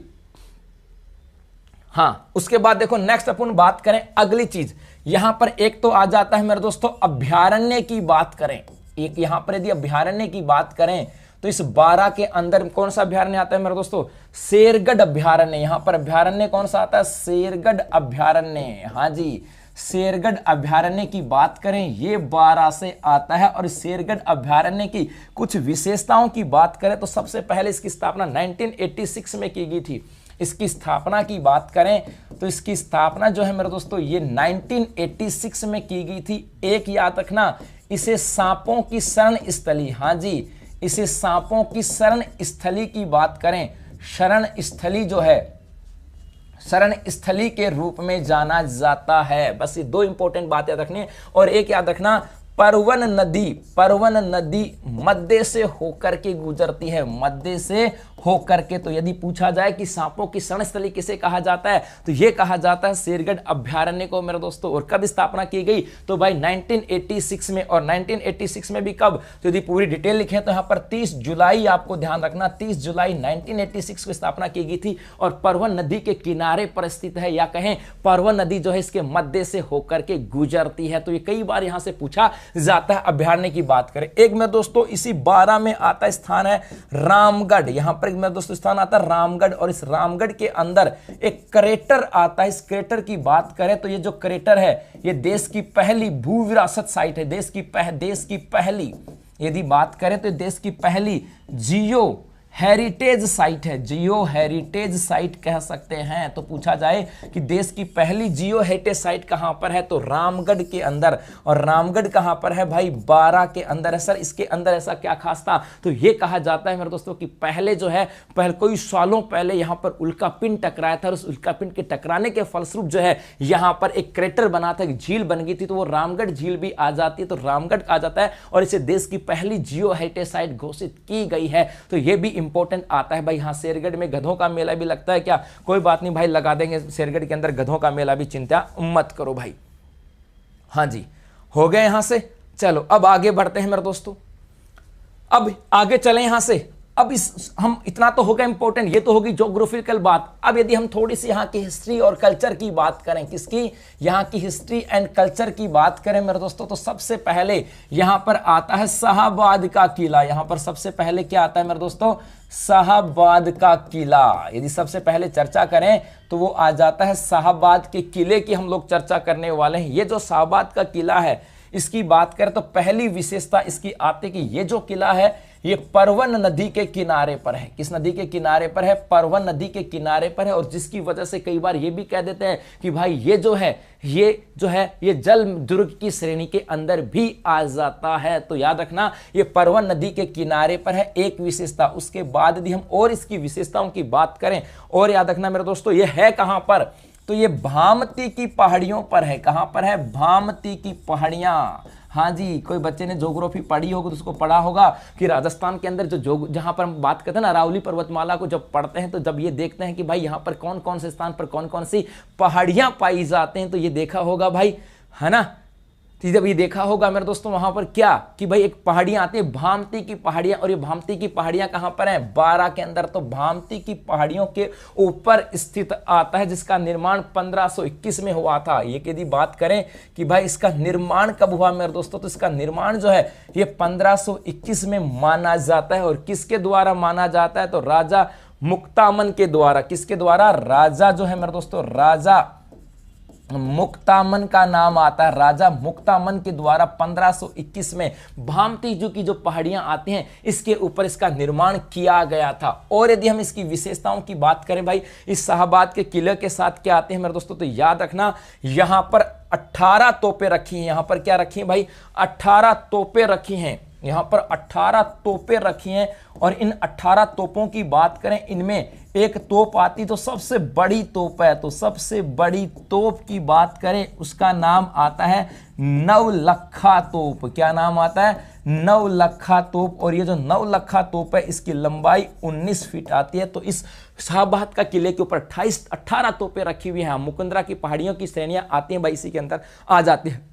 हां, उसके बाद देखो नेक्स्ट अपन बात करें अगली चीज। यहां पर एक तो आ जाता है मेरे दोस्तों अभ्यारण्य की बात करें। एक यहां पर यदि अभ्यारण्य की बात करें तो इस 12 के अंदर कौन सा अभ्यारण्य आता है मेरे दोस्तों, शेरगढ़ अभ्यारण्य। यहां पर अभ्यारण्य कौन सा आता है, शेरगढ़ अभ्यारण्य। हां जी, शेरगढ़ अभ्यारण्य की बात करें ये 12 से आता है। और शेरगढ़ अभ्यारण्य की कुछ विशेषताओं की बात करें तो सबसे पहले इसकी स्थापना 1986 में की गई थी। इसकी स्थापना की बात करें तो इसकी स्थापना जो है मेरे दोस्तों ये 1986 में की गई थी। एक याद रखना, इसे सांपों की शरण स्थली, हाँ जी, इसे सांपों की शरण स्थली की बात करें, शरण स्थली जो है शरण स्थली के रूप में जाना जाता है। बस ये 2 इंपॉर्टेंट बात याद रखनी है। और एक याद रखना, परवन नदी मध्य से होकर के गुजरती है, मध्य से होकर के। तो यदि पूछा जाए कि सांपों की शरणस्थली किसे कहा जाता है तो यह कहा जाता है शेरगढ़ अभ्यारण्य को मेरे दोस्तों। और कब स्थापना की गई तो भाई 1986 में। और 1986 में भी कब, तो यदि पूरी डिटेल लिखें तो यहां पर 30 जुलाई, आपको ध्यान रखना 30 जुलाई 1986 को स्थापना की गई थी। और परवन नदी के किनारे पर स्थित है, या कहें परवन नदी जो है इसके मध्य से होकर के गुजरती है। तो ये कई बार यहां से पूछा जाता है अभ्यारण्य की बात करें। एक मेरे दोस्तों इसी 12 में आता स्थान है रामगढ़। यहां पर एक मेरे दोस्तों स्थान आता है रामगढ़। और इस रामगढ़ के अंदर एक क्रेटर आता है। इस क्रेटर की बात करें तो ये जो क्रेटर है ये देश की पहली भू विरासत साइट है। देश की पहली यदि बात करें तो देश की पहली जियो हेरिटेज साइट है, जियो हेरिटेज साइट कह सकते हैं। तो पूछा जाए कि देश की पहली जियो हेरिटेज साइट कहां पर है तो रामगढ़ के अंदर। और रामगढ़ कहां पर है भाई, 12 के अंदर है। सर इसके अंदर ऐसा क्या खास था, तो यह कहा जाता है मेरे दोस्तों कि पहले जो है कोई सालों पहले यहां पर उल्कापिंड टकराया था। और उस उल्कापिंड के टकराने के फलस्वरूप जो है यहां पर एक क्रेटर बना था, एक झील बन गई थी, तो वो रामगढ़ झील भी आ जाती है, तो रामगढ़ आ जाता है। और इसे देश की पहली जियो हेरिटेज साइट घोषित की गई है। तो यह भी इंपॉर्टेंट आता है भाई। हाँ, शेरगढ़ में गधों का मेला भी लगता है क्या, कोई बात नहीं भाई, लगा देंगे शेरगढ़ के अंदर गधों का मेला भी, चिंता मत करो भाई। हाँ जी, हो गए यहां से। चलो अब आगे बढ़ते हैं मेरे दोस्तों। अब आगे चलें यहां से। अब हम इतना तो होगा इंपॉर्टेंट, ये तो होगी ज्योग्राफिकल बात। अब यदि हम थोड़ी सी यहाँ की हिस्ट्री और कल्चर की बात करें, किसकी, यहाँ की हिस्ट्री एंड कल्चर की बात करें मेरे दोस्तों, तो सबसे पहले यहाँ पर आता है शाहाबाद का किला। यहाँ पर सबसे पहले क्या आता है मेरे दोस्तों, शाहाबाद का किला। यदि सबसे पहले चर्चा करें तो वो आ जाता है शाहाबाद के किले की हम लोग चर्चा करने वाले हैं। ये जो शाहाबाद का किला है इसकी बात करें तो पहली विशेषता इसकी आती कि ये जो किला है ये परवन नदी के किनारे पर है। किस नदी के किनारे पर है, परवन नदी के किनारे पर है। और जिसकी वजह से कई बार ये भी कह देते हैं कि भाई ये जो है ये जल दुर्ग की श्रेणी के अंदर भी आ जाता है। तो याद रखना ये परवन नदी के किनारे पर है, एक विशेषता। उसके बाद यदि हम और इसकी विशेषताओं की बात करें, और याद रखना मेरे दोस्तों ये है कहां पर, तो ये भामती की पहाड़ियों पर है। कहां पर है, भामती की पहाड़ियां। हाँ जी, कोई बच्चे ने ज्योग्राफी पढ़ी होगी तो उसको पढ़ा होगा कि राजस्थान के अंदर जहां पर हम बात करते हैं ना अरावली पर्वतमाला को जब पढ़ते हैं तो जब ये देखते हैं कि भाई यहाँ पर कौन कौन से स्थान पर कौन कौन सी पहाड़ियां पाई जाते हैं, तो ये देखा होगा भाई, है ना। तो जब ये देखा होगा मेरे दोस्तों वहां पर क्या कि भाई एक पहाड़ियां आती है भामती की पहाड़ियां। और ये भामती की पहाड़ियां कहां पर हैं, 12 के अंदर। तो भामती की पहाड़ियों के ऊपर स्थित आता है, जिसका निर्माण 1521 में हुआ था। ये यदि बात करें कि भाई इसका निर्माण कब हुआ मेरे दोस्तों, तो इसका निर्माण जो है ये 1521 में माना जाता है। और किसके द्वारा माना जाता है, तो राजा मुक्तामन के द्वारा। किसके द्वारा, राजा जो है मेरे दोस्तों, राजा मुक्तामन का नाम आता है। राजा मुक्तामन के द्वारा 1521 में भामतीजू की जो पहाड़ियां आती हैं इसके ऊपर इसका निर्माण किया गया था। और यदि हम इसकी विशेषताओं की बात करें भाई, इस शाहबाद के किले के साथ क्या आते हैं मेरे दोस्तों, तो याद रखना यहां पर 18 तोपें रखी हैं। यहां पर क्या रखी हैं भाई, 18 तोपें रखी हैं। यहां पर 18 तोपें रखी हैं और इन 18 तोपों की बात करें, इनमें एक तोप आती तो सबसे बड़ी तोप है, तो सबसे बड़ी तोप की बात करें उसका नाम आता है नवलखा तोप। क्या नाम आता है, नवलखा तोप। और ये जो नवलखा तोप है इसकी लंबाई 19 फीट आती है। तो इस शाहबाद का किले के ऊपर 18 तोपें रखी हुई हैं। मुकुंदरा की पहाड़ियों की श्रेणियां आती हैं भाई, इसी के अंदर आ जाती है।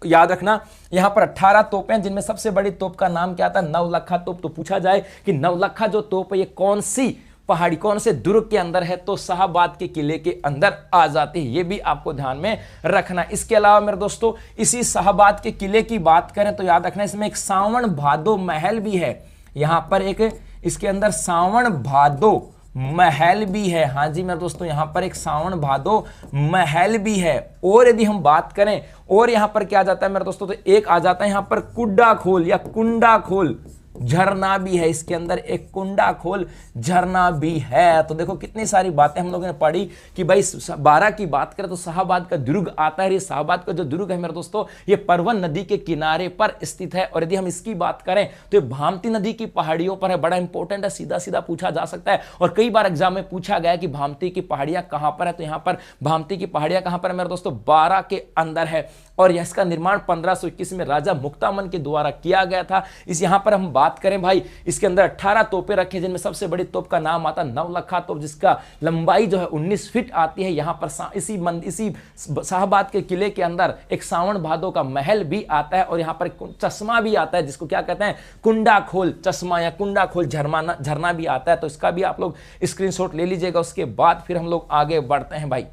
याद रखना यहां पर 18 तोपें, जिनमें सबसे बड़ी तोप का नाम क्या था, नवलखा तोप। तो पूछा जाए कि नवलखा जो तोप है ये कौन सी पहाड़ी, कौन से दुर्ग के अंदर है, तो शाहबाद के किले के अंदर आ जाती है। ये भी आपको ध्यान में रखना। इसके अलावा मेरे दोस्तों इसी शाहबाद के किले की बात करें तो याद रखना इसमें एक सावन भादो महल भी है। यहां पर एक इसके अंदर सावन भादो महल भी है। हाँ जी मेरे दोस्तों, यहां पर एक सावन भादो महल भी है। और यदि हम बात करें और यहां पर क्या आ जाता है मेरे दोस्तों, तो एक आ जाता है यहां पर कुड्डा खोल या कुंडा खोल झरना भी है। इसके अंदर एक कुंडा खोल झरना भी है। तो देखो कितनी सारी बातें हम लोगों ने पढ़ी कि भाई 12 की बात करें तो शाहबाद का दुर्ग आता है। ये शाहबाद का जो दुर्ग है मेरे दोस्तों ये परवन नदी के किनारे पर स्थित है। और यदि हम इसकी बात करें तो ये भामती नदी की पहाड़ियों पर है। बड़ा इंपॉर्टेंट है, सीधा सीधा पूछा जा सकता है और कई बार एग्जाम में पूछा गया कि भामती की पहाड़ियां कहां पर है। तो यहां पर भामती की पहाड़ियां कहां पर है मेरे दोस्तों, 12 के अंदर है। और इसका निर्माण 1521 में राजा मुक्तामन के द्वारा किया गया था। इस यहां पर हम बात करें भाई, इसके अंदर 18 तोपें रखी, जिनमें सबसे बड़ी तोप का नाम आता है नवलखा तोप, जिसका लंबाई जो है 19 फीट आती है। यहां पर इसी शाहबाद के किले के अंदर एक सावन भादो का महल भी आता है और यहां पर चश्मा भी आता है, जिसको क्या कहते हैं, कुंडा खोल चश्मा या कुंडा खोल झरना भी आता है। तो इसका भी आप लोग स्क्रीनशॉट ले लीजिएगा। उसके बाद फिर हम लोग आगे बढ़ते हैं भाई।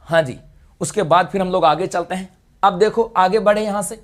हाँ जी, उसके बाद फिर हम लोग आगे चलते हैं। अब देखो आगे बढ़े यहां से,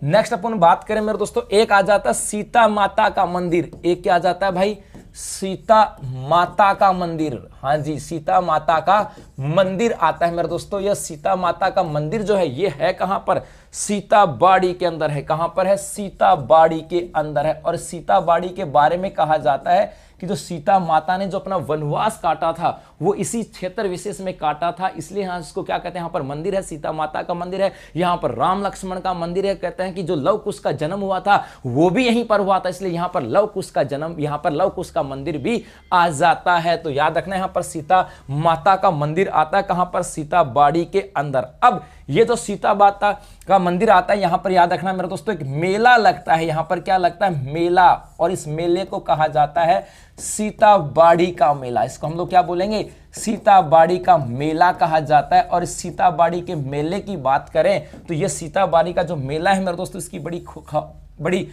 नेक्स्ट अपन बात करें मेरे दोस्तों, एक आ जाता है सीता माता का मंदिर। एक क्या आ जाता है भाई, सीता माता का मंदिर। हाँ जी, सीता माता का मंदिर आता है मेरे दोस्तों। यह सीता माता का मंदिर जो है ये है कहां पर, सीताबाड़ी के अंदर है। कहां पर है, सीताबाड़ी के अंदर है। और सीताबाड़ी के बारे में कहा जाता है कि जो सीता माता ने जो अपना वनवास काटा था वो इसी क्षेत्र विशेष में काटा था, इसलिए यहां इसको क्या कहते हैं, यहां पर मंदिर है, सीता माता का मंदिर है। यहां पर राम लक्ष्मण का मंदिर है। कहते हैं कि जो लव कुश का जन्म हुआ था वो भी यहीं पर हुआ था, इसलिए यहां पर लव कुश का जन्म, यहां पर लव कुश का मंदिर भी आ जाता है। तो याद रखना यहां पर सीता माता का मंदिर आता है कहां पर, सीताबाड़ी के अंदर। अब ये जो सीता माता का मंदिर आता है यहां पर याद रखना मेरे दोस्तों एक मेला लगता है। यहां पर क्या लगता है, मेला। और इस मेले को कहा जाता है सीताबाड़ी का मेला। इसको हम लोग क्या बोलेंगे, सीताबाड़ी का मेला कहा जाता है। और इस सीताबाड़ी के मेले की बात करें तो यह सीताबाड़ी का जो मेला है मेरे दोस्तों इसकी बड़ी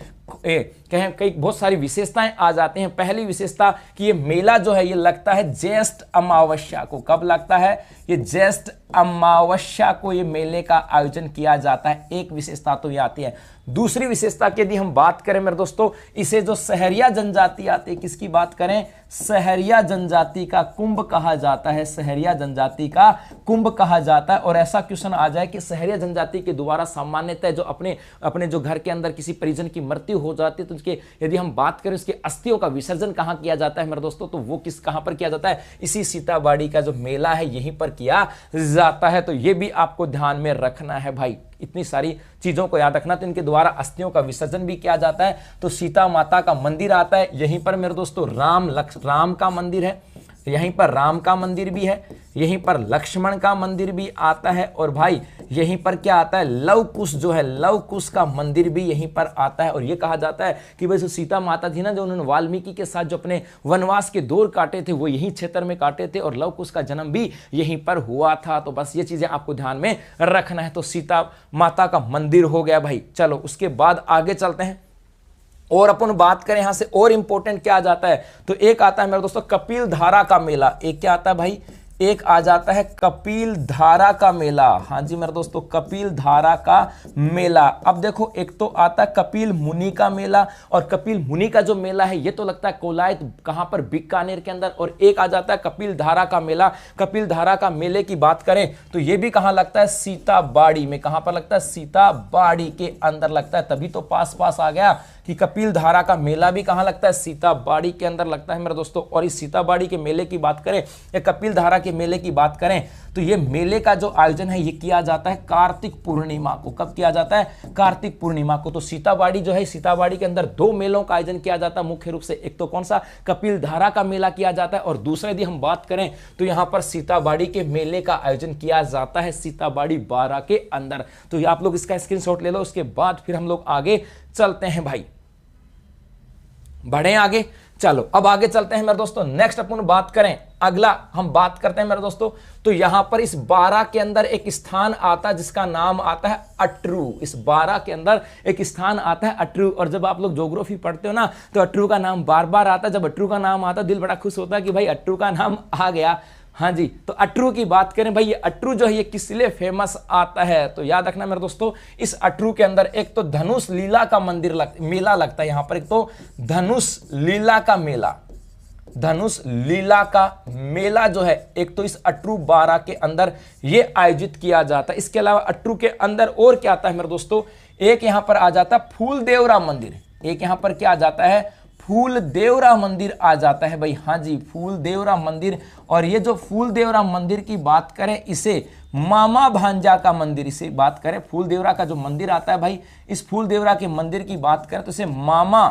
कहें कई बहुत सारी विशेषताएं आ जाती हैं। पहली विशेषता कि ये मेला जो है ये लगता है ज्येष्ठ अमावस्या को। कब लगता है, ये ज्येष्ठ अमावस्या को ये मेले का आयोजन किया जाता है। एक विशेषता तो ये आती है। दूसरी विशेषता की यदि हम बात करें मेरे दोस्तों, इसे जो सहरिया जनजाति आती है, किसकी बात करें, सहरिया जनजाति का कुंभ कहा जाता है। सहरिया जनजाति का कुंभ कहा जाता है। और ऐसा क्वेश्चन आ जाए कि सहरिया जनजाति के द्वारा सामान्यतः जो अपने जो घर के अंदर किसी परिजन की मृत्यु हो जाती है तो उसके यदि हम बात करें उसके अस्थियों का विसर्जन कहां किया जाता है मेरे दोस्तों, तो वो कहां पर किया जाता है, इसी सीताबाड़ी का जो मेला है यहीं पर किया जाता है। तो ये भी आपको ध्यान में रखना है भाई। इतनी सारी चीजों को याद रखना। तो इनके द्वारा अस्थियों का विसर्जन भी किया जाता है। तो सीता माता का मंदिर आता है, यहीं पर मेरे दोस्तों राम का मंदिर है, यहीं पर राम का मंदिर भी है, यहीं पर लक्ष्मण का मंदिर भी आता है। और भाई यहीं पर क्या आता है, लव कुश जो है, लव कुश का मंदिर भी यहीं पर आता है। और ये कहा जाता है कि भाई जो सीता माता थी ना, जो उन्होंने वाल्मीकि के साथ जो अपने वनवास के दौर काटे थे वो यही क्षेत्र में काटे थे और लव कुश का जन्म भी यहीं पर हुआ था। तो बस ये चीजें आपको ध्यान में रखना है। तो सीता माता का मंदिर हो गया भाई। चलो उसके बाद आगे चलते हैं और अपन बात करें यहां से और इंपॉर्टेंट क्या आ जाता है, तो एक आता है मेरे दोस्तों कपिल धारा का मेला। एक क्या आता है भाई, एक आ जाता है कपिल धारा का मेला। हाँ जी मेरे दोस्तों, कपिल धारा का मेला। अब देखो, एक तो आता है कपिल मुनि का मेला, और कपिल मुनि का जो मेला है ये तो लगता है कोलायत, कहां पर, बीकानेर के अंदर। और एक आ जाता है कपिल धारा का मेला। कपिल धारा का मेले की बात करें तो ये भी कहां लगता है, सीताबाड़ी में। कहां पर लगता है, सीताबाड़ी के अंदर लगता है। तभी तो पास पास आ गया कि कपिल धारा का मेला भी कहां लगता है, सीताबाड़ी के अंदर लगता है मेरे दोस्तों। और इस सीताबाड़ी के मेले की बात करें या कपिल धारा के मेले की बात करें तो ये मेले का जो आयोजन है ये किया जाता है कार्तिक पूर्णिमा को। कब किया जाता है, कार्तिक पूर्णिमा को। तो सीताबाड़ी जो है, सीताबाड़ी के अंदर दो मेलों का आयोजन किया जाता है मुख्य रूप से। एक तो कौन सा, कपिल धारा का मेला किया जाता है, और दूसरे यदि हम बात करें तो यहां पर सीताबाड़ी के मेले का आयोजन किया जाता है सीताबाड़ी 12 के अंदर। तो आप लोग इसका स्क्रीनशॉट ले लो, उसके बाद फिर हम लोग आगे चलते हैं भाई, बढ़े आगे। चलो अब आगे चलते हैं मेरे दोस्तों। नेक्स्ट अपन बात करें, अगला हम बात करते हैं मेरे दोस्तों, तो यहां पर इस 12 के अंदर एक स्थान आता है जिसका नाम आता है अटरू। इस 12 के अंदर एक स्थान आता है अटरू। और जब आप लोग ज्योग्राफी पढ़ते हो ना तो अटरू का नाम बार बार आता है। जब अटरू का नाम आता है दिल बड़ा खुश होता है कि भाई अटरू का नाम आ गया। हाँ जी, तो अटरू की बात करें भाई, ये अटरू जो है ये किस लिए फेमस आता है, तो याद रखना मेरे दोस्तों, इस अटरू के अंदर एक तो धनुष लीला का मेला लगता है। यहां पर एक तो धनुष लीला का मेला, धनुष लीला का मेला जो है एक तो इस अटरू 12 के अंदर ये आयोजित किया जाता है। इसके अलावा अटरू के अंदर और क्या आता है मेरे दोस्तों, एक यहां पर आ जाता है फूल देवरा मंदिर। एक यहां पर क्या आ जाता है, फूल देवरा मंदिर आ जाता है भाई। हाँ जी, फूल देवरा मंदिर। और ये जो फूल देवरा मंदिर की बात करें, इसे मामा भांजा का मंदिर, इसे बात करें, फूल देवरा का जो मंदिर आता है भाई, इस फूल देवरा के मंदिर की बात करें तो इसे मामा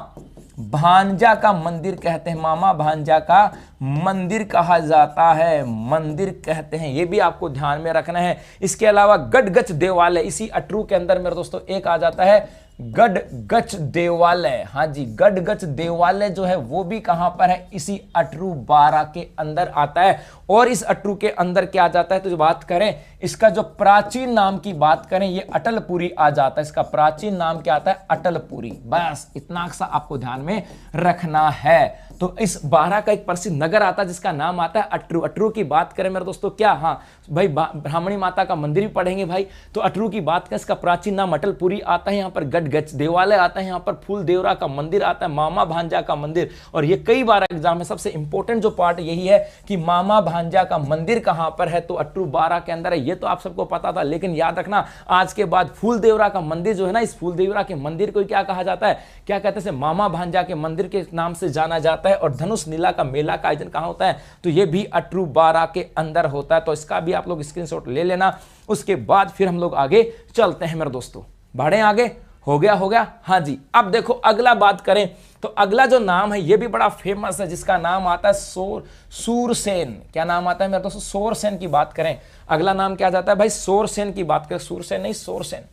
भांजा का मंदिर कहते हैं। मामा भांजा का मंदिर कहा जाता है, मंदिर कहते हैं, ये भी आपको ध्यान में रखना है। इसके अलावा गडगच देवालय, इसी अटरू के अंदर मेरे दोस्तों एक आ जाता है गडगच देवालय। हाँ जी, गडगच देवालय जो है वो भी कहां पर है, इसी अटरू 12 के अंदर आता है। और इस अटरू के अंदर क्या आ जाता है, तो जो बात करें इसका जो प्राचीन नाम की बात करें, ये अटलपुरी आ जाता है। इसका प्राचीन नाम क्या आता है, अटलपुरी। बस इतना सा आपको ध्यान में रखना है। तो इस 12 का एक प्रसिद्ध नगर आता है जिसका नाम आता है अटरू। अटरू की बात करें मेरे दोस्तों, क्या, हाँ भाई, ब्राह्मणी माता का मंदिर भी पढ़ेंगे भाई। तो अटरू की बात करें, इसका प्राचीन नाम अटलपुरी आता है। यहाँ पर गडगच देवालय आता है, यहाँ पर फूल देवरा का मंदिर आता है, मामा भांजा का मंदिर। और ये कई बार एग्जाम में सबसे इंपॉर्टेंट जो पार्ट यही है कि मामा भांजा का मंदिर कहां पर है, तो अटरू 12 के अंदर है। ये तो आप सबको पता था, लेकिन याद रखना आज के बाद फूल देवरा का मंदिर जो है ना, इस फूल देवरा के मंदिर को क्या कहा जाता है, क्या कहते हैं, मामा भांजा के मंदिर के नाम से जाना जाता है। और धनुष लीला का मेला का आयोजन कहां होता है, तो ये भी अटरू 12 के अंदर होता है। तो इसका भी आप लोग स्क्रीनशॉट ले लेना। उसके बाद फिर हम लोग आगे चलते हैं मेरे दोस्तों, बढ़े आगे। हो गया। हाँ जी, अब देखो अगला बात करें तो अगला जो नाम है ये भी बड़ा फेमस है, जिसका नाम आता है सूरसेन। क्या नाम आता है मेरे दोस्तों, सूरसेन की बात करें। अगला नाम क्या जाता है भाई, सूरसेन की बात करें, सूरसेन नहीं, सूरसेन।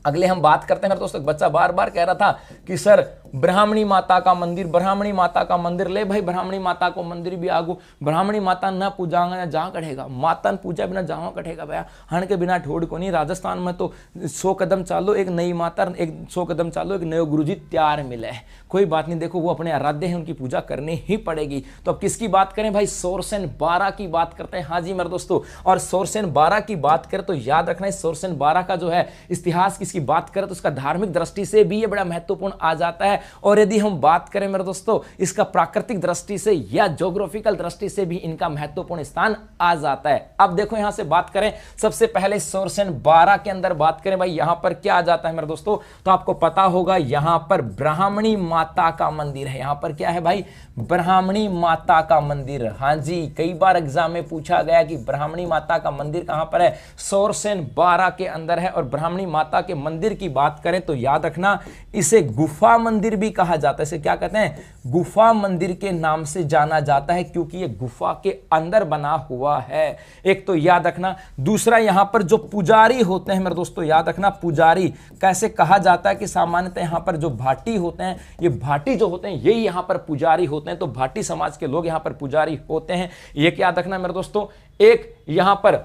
अगले हम बात करते हैं मेरे दोस्तों, बच्चा बार बार कह रहा था कि सर ब्राह्मणी माता का मंदिर, ब्राह्मणी माता का मंदिर। ले भाई, ब्राह्मणी माता को मंदिर भी आगू, ब्राह्मणी माता न पूजांगा ना जहाँ कटेगा, माता पूजा बिना जहाँ कटेगा भैया, हण के बिना ठोड़ को नहीं। राजस्थान में तो 100 कदम चालो एक नई माता, 100 कदम चालो एक नयो गुरुजी तैयार मिले है। कोई बात नहीं, देखो वो अपने आराध्य हैं, उनकी पूजा करनी ही पड़ेगी। तो अब किसकी बात करें भाई, सूरसेन 12 की बात करते हैं। हाँ जी मेरे दोस्तों, और सूरसेन 12 की बात करें तो याद रखना है, सूरसेन 12 का जो है इतिहास की बात करें तो उसका धार्मिक दृष्टि से भी ये बड़ा महत्वपूर्ण आ जाता है। और यदि हम बात करें मेरे दोस्तों इसका प्राकृतिक दृष्टि से या ज्योग्राफिकल दृष्टि से भी इनका महत्वपूर्ण स्थान आ जाता है। अब देखो यहां से बात करें, सबसे पहले सूरसेन 12 के अंदर बात करें भाई, यहां पर क्या आ जाता है मेरे दोस्तों, तो आपको पता होगा यहां पर ब्राह्मणी माता का मंदिर है। यहां पर क्या है भाई, ब्राह्मणी माता का मंदिर। हां जी, कई बार एग्जाम में पूछा गया कि ब्राह्मणी माता का मंदिर कहां पर है, सूरसेन 12 के अंदर है। और ब्राह्मणी माता के मंदिर की बात करें तो याद रखना इसे गुफा मंदिर भी कहा जाता है। इसे क्या कहते हैं, गुफा मंदिर के नाम से जाना जाता है, क्योंकि ये गुफा के अंदर बना हुआ है। एक तो याद रखना, दूसरा यहां पर जो पुजारी होते हैं मेरे दोस्तों, याद रखना पुजारी कैसे कहा जाता है कि सामान्यतः यहां पर जो भाटी होते हैं, ये भाटी जो होते हैं यही यहां पर पुजारी होते हैं। तो भाटी समाज के लोग यहां पर पुजारी होते हैं। ये याद रखना मेरे दोस्तों। एक यहां पर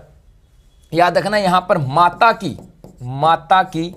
याद रखना, यहां पर माता की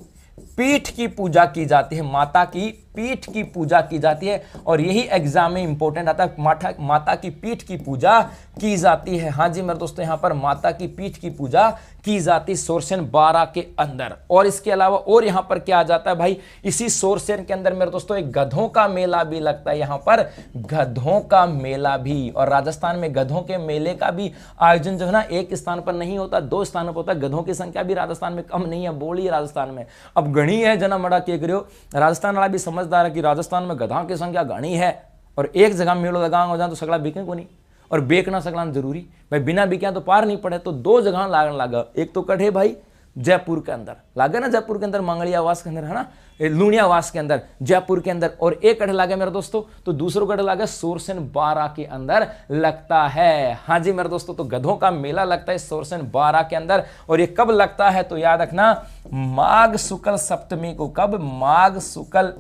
पीठ की पूजा की जाती है, माता की पीठ की पूजा की जाती है और यही एग्जाम में इंपॉर्टेंट आता है, माता की पीठ की पूजा की जाती है। हाँ जी मेरे दोस्तों, यहां पर माता की पीठ की पूजा की जाती सोरसेन 12 के अंदर। और इसके अलावा और यहां पर क्या आ जाता है भाई, इसी सोरसेन के अंदर मेरे दोस्तों एक गधों का मेला भी लगता है, यहां पर गधों का मेला भी। और राजस्थान में गधों के मेले का भी आयोजन जो है ना एक स्थान पर नहीं होता, 2 स्थानों पर होता है। गधों की संख्या भी राजस्थान में कम नहीं है, बोली राजस्थान में अब गणी है जना मड़ा के करियो। राजस्थान वाला भी समझदार है कि राजस्थान में गधा की संख्या गणी है और एक जगह मेलो लगा हो जाए तो सगड़ा बिके को नहीं, और बेचना सगड़ा जरूरी भाई, बिना बिके तो पार नहीं पड़े। तो 2 जगह लागण लगा, एक तो कठे भाई जयपुर के अंदर लागे ना, जयपुर के अंदर मंगलिया आवास के अंदर है ना, लूणिया आवास के अंदर जयपुर के अंदर, और एक कठे लागे मेरे दोस्तों तो दूसरों कठे लागे सोरसेन 12 के अंदर लगता है। हाँ जी मेरे दोस्तों, तो गधों का मेला लगता है सोरसेन 12 के अंदर। और ये कब लगता है तो याद रखना, माघ शुक्ल सप्तमी को। कब? माघ शुक्ल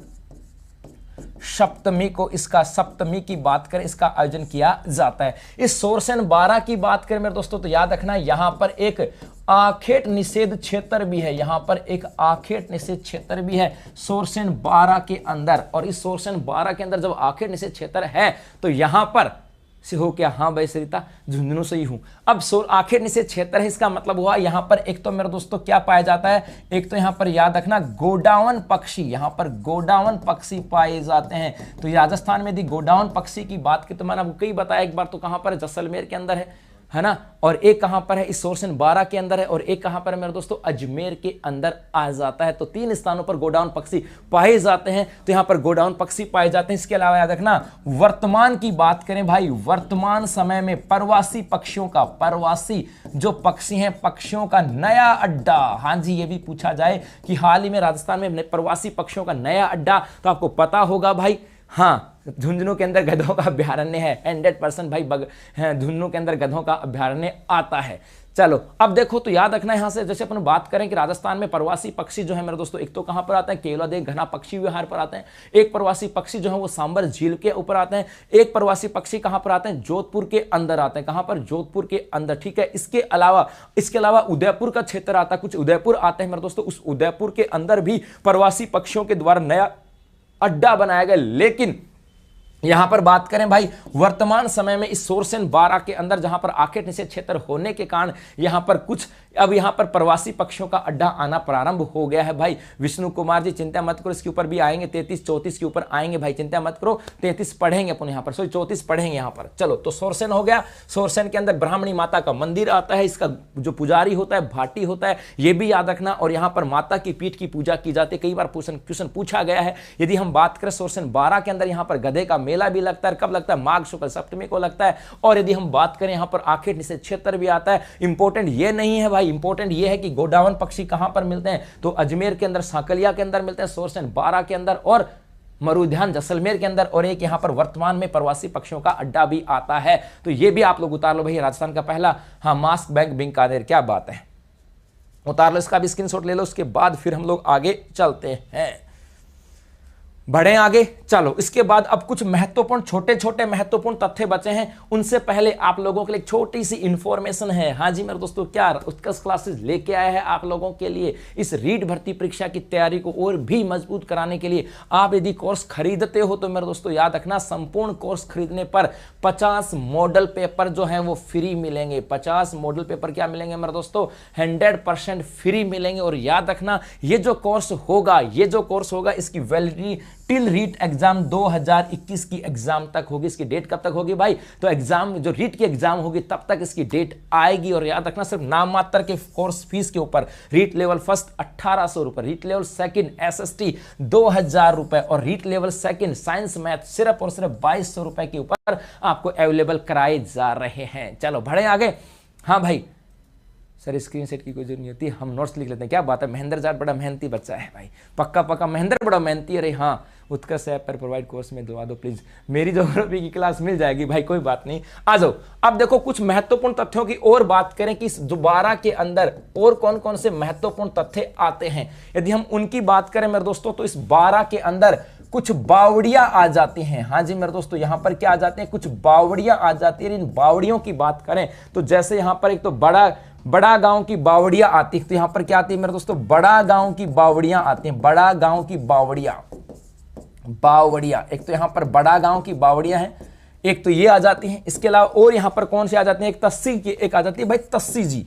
सप्तमी को इसका, सप्तमी की बात करें, इसका आयोजन किया जाता है। इस सोरसेन 12 की बात करें मेरे दोस्तों तो याद रखना यहां पर एक आखेट निषेध क्षेत्र भी है, यहां पर एक आखेट निषेध क्षेत्र भी है सोरसेन 12 के अंदर। और इस सोरसेन 12 के अंदर जब आखेट निषेध क्षेत्र है तो यहां पर से हो क्या, हाँ भाई सरिता झुंझुनू से ही हूं। अब आखेट निषेध क्षेत्र है, इसका मतलब हुआ यहां पर एक तो मेरे दोस्तों क्या पाया जाता है, एक तो यहां पर याद रखना गोडावन पक्षी, यहां पर गोडावन पक्षी पाए जाते हैं। तो राजस्थान में यदि गोडावन पक्षी की बात की तो मैंने आपको कई बताया, एक बार तो कहां पर जैसलमेर के अंदर है ना, और एक कहां पर है इस सोरसेन 12 के अंदर है, और एक कहां पर है मेरे दोस्तों अजमेर के अंदर आ जाता है। तो 3 स्थानों पर गोडाउन पक्षी पाए जाते हैं, तो यहां पर गोडाउन पक्षी पाए जाते हैं। इसके अलावा याद रखना वर्तमान की बात करें भाई, वर्तमान समय में प्रवासी पक्षियों का, प्रवासी जो पक्षी हैं पक्षियों का नया अड्डा, हां जी ये भी पूछा जाए कि हाल ही में राजस्थान में प्रवासी पक्षियों का नया अड्डा, तो आपको पता होगा भाई, हाँ झुंझुनू के अंदर गधों का अभ्यारण्य है, 100% भाई झुंझुनू के अंदर गधों का अभ्यारण्य आता है। चलो अब देखो तो याद रखना यहां से, जैसे अपन बात करें कि राजस्थान में प्रवासी पक्षी जो है मेरे दोस्तों एक तो कहां पर आते हैं, केवलादेव घना पक्षी विहार पर आते हैं। एक प्रवासी पक्षी जो है वो सांबर झील के ऊपर आते हैं। एक प्रवासी पक्षी कहां पर आते हैं, जोधपुर के अंदर आते हैं। कहां पर? जोधपुर के अंदर, ठीक है। इसके अलावा उदयपुर का क्षेत्र आता है, कुछ उदयपुर आते हैं मेरे दोस्तों, उस उदयपुर के अंदर भी प्रवासी पक्षियों के द्वारा नया अड्डा बनाया गया। लेकिन यहां पर बात करें भाई वर्तमान समय में इस सोरसेन 12 के अंदर जहां पर आखेट निषेध क्षेत्र होने के कारण यहां पर कुछ अब यहां पर प्रवासी पक्षियों का अड्डा आना प्रारंभ हो गया है भाई। विष्णु कुमार जी चिंता मत करो, इसके ऊपर भी आएंगे, 33-34 के ऊपर आएंगे भाई, चिंता मत करो। 33 पढ़ेंगे अपन यहां पर, सॉरी 34 पढ़ेंगे यहां पर। चलो तो सोरसेन हो गया। सोरसेन के अंदर ब्राह्मणी माता का मंदिर आता है, इसका जो पुजारी होता है भाटी होता है, यह भी याद रखना। और यहां पर माता की पीठ की पूजा की जाती है, कई बार क्वेश्चन पूछा गया है। यदि हम बात करें सोरसेन 12 के अंदर यहां पर गधे का मेला भी लगता है, कब लगता है? माघ शुक्ल सप्तमी को लगता है। और यदि हम बात करें यहां पर आखेट निषेध क्षेत्र भी आता है। इंपॉर्टेंट ये नहीं है भाई, इंपॉर्टेंट ये है कि गोडावन पक्षी कहां पर मिलते हैं, तो अजमेर के अंदर, सांकलिया के अंदर मिलते हैं, सोरसेन 12 के अंदर और मरुध्यान जैसलमेर के अंदर, और एक यहां पर वर्तमान में प्रवासी पक्षियों का अड्डा भी आता है। तो ये भी आप लोग उतार लो भाई, राजस्थान का पहला, हाँ मास्क बैंक बीकानेर, क्या बात है, उतार लो, इसका भी स्क्रीनशॉट ले लो। उसके बाद फिर हम लोग आगे चलते हैं, बढ़े आगे। चलो इसके बाद अब कुछ महत्वपूर्ण छोटे छोटे महत्वपूर्ण तथ्य बचे हैं, उनसे पहले आप लोगों के लिए छोटी सी इंफॉर्मेशन है। हाँ जी मेरे दोस्तों, क्या उत्कर्ष क्लासेस लेके आया है आप लोगों के लिए इस रीट भर्ती परीक्षा की तैयारी को और भी मजबूत कराने के लिए। आप यदि कोर्स खरीदते हो तो मेरे दोस्तों याद रखना, संपूर्ण कोर्स खरीदने पर 50 मॉडल पेपर जो है वो फ्री मिलेंगे। 50 मॉडल पेपर क्या मिलेंगे मेरे दोस्तों? 100% फ्री मिलेंगे। और याद रखना ये जो कोर्स होगा इसकी वैलिडिटी टिल रीट एग्जाम 2021 की एग्जाम तक होगी। इसकी डेट कब तक होगी भाई? तो एग्जाम जो रीट की एग्जाम होगी तब तक इसकी डेट आएगी। और याद रखना सिर्फ नाम मात्र के कोर्स फीस के ऊपर रीट लेवल फर्स्ट 1800 रुपए, रीट लेवल सेकंड एसएसटी 2000 रुपए और REET level second science math सिर्फ और सिर्फ 2200 रुपए के ऊपर आपको अवेलेबल कराए जा रहे हैं। चलो बढ़े आगे। हाँ भाई सर स्क्रीन सेट की कोई जरूरत नहीं होती, हम नोट्स लिख लेते हैं, क्या बात है। महेंद्र जाट बड़ा मेहनती बच्चा है भाई, पक्का महेंद्र बड़ा मेहनती। अरे हाँ उत्कर्ष ऐप पर प्रोवाइड कोर्स में दिलवा दो प्लीज, मेरी ज्योग्राफी की क्लास मिल जाएगी भाई, कोई बात नहीं, आ जाओ। अब देखो कुछ महत्वपूर्ण तथ्यों की और बात करें कि इस 12 के अंदर और कौन कौन से महत्वपूर्ण तथ्य आते हैं। यदि हम उनकी बात करें मेरे दोस्तों तो इस 12 के अंदर कुछ बावड़ियां आ जाती हैं। हाँ जी मेरे दोस्तों, यहां पर क्या आ जाते हैं? कुछ बावड़ियां आ जाती है। इन बावड़ियों की बात करें तो जैसे यहां पर एक तो बड़ा गांव की बावड़ियां आती है, तो यहां पर क्या आती है मेरे दोस्तों? बड़ा गांव की बावड़ियां आती हैं, बड़ा गांव की बावड़ियां। बावड़िया, एक तो यहां पर बड़ा गांव की बावड़िया है, एक तो ये आ जाती है। इसके अलावा और यहां पर कौन सी आ जाती है, एक तस्सी की, एक आ जाती है भाई तस्सी जी,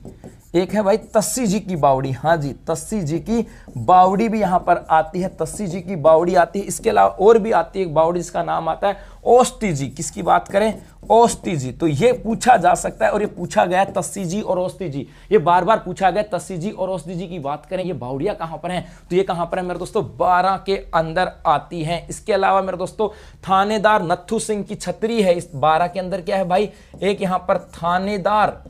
एक है भाई तस्सी जी की बावड़ी। हाँ जी, तस्सी जी की बावड़ी भी यहां पर आती है, तस्सी जी की बावड़ी आती है। इसके अलावा और भी आती है एक बावड़ी जिसका नाम आता है ओस्ती जी। किसकी बात करें, ओस्ती जी। तो ये पूछा जा सकता है और ये पूछा गया तस्सी जी और ओस्ती जी, ये बार बार पूछा गया। तस्सी जी और ओस्ती जी की बात करें, ये बावड़िया कहां पर हैं, तो ये कहां पर है मेरे दोस्तों, 12 के अंदर आती हैं। इसके अलावा मेरे दोस्तों थानेदार नत्थू सिंह की छतरी है, इस 12 के अंदर क्या है भाई, एक यहां पर थानेदार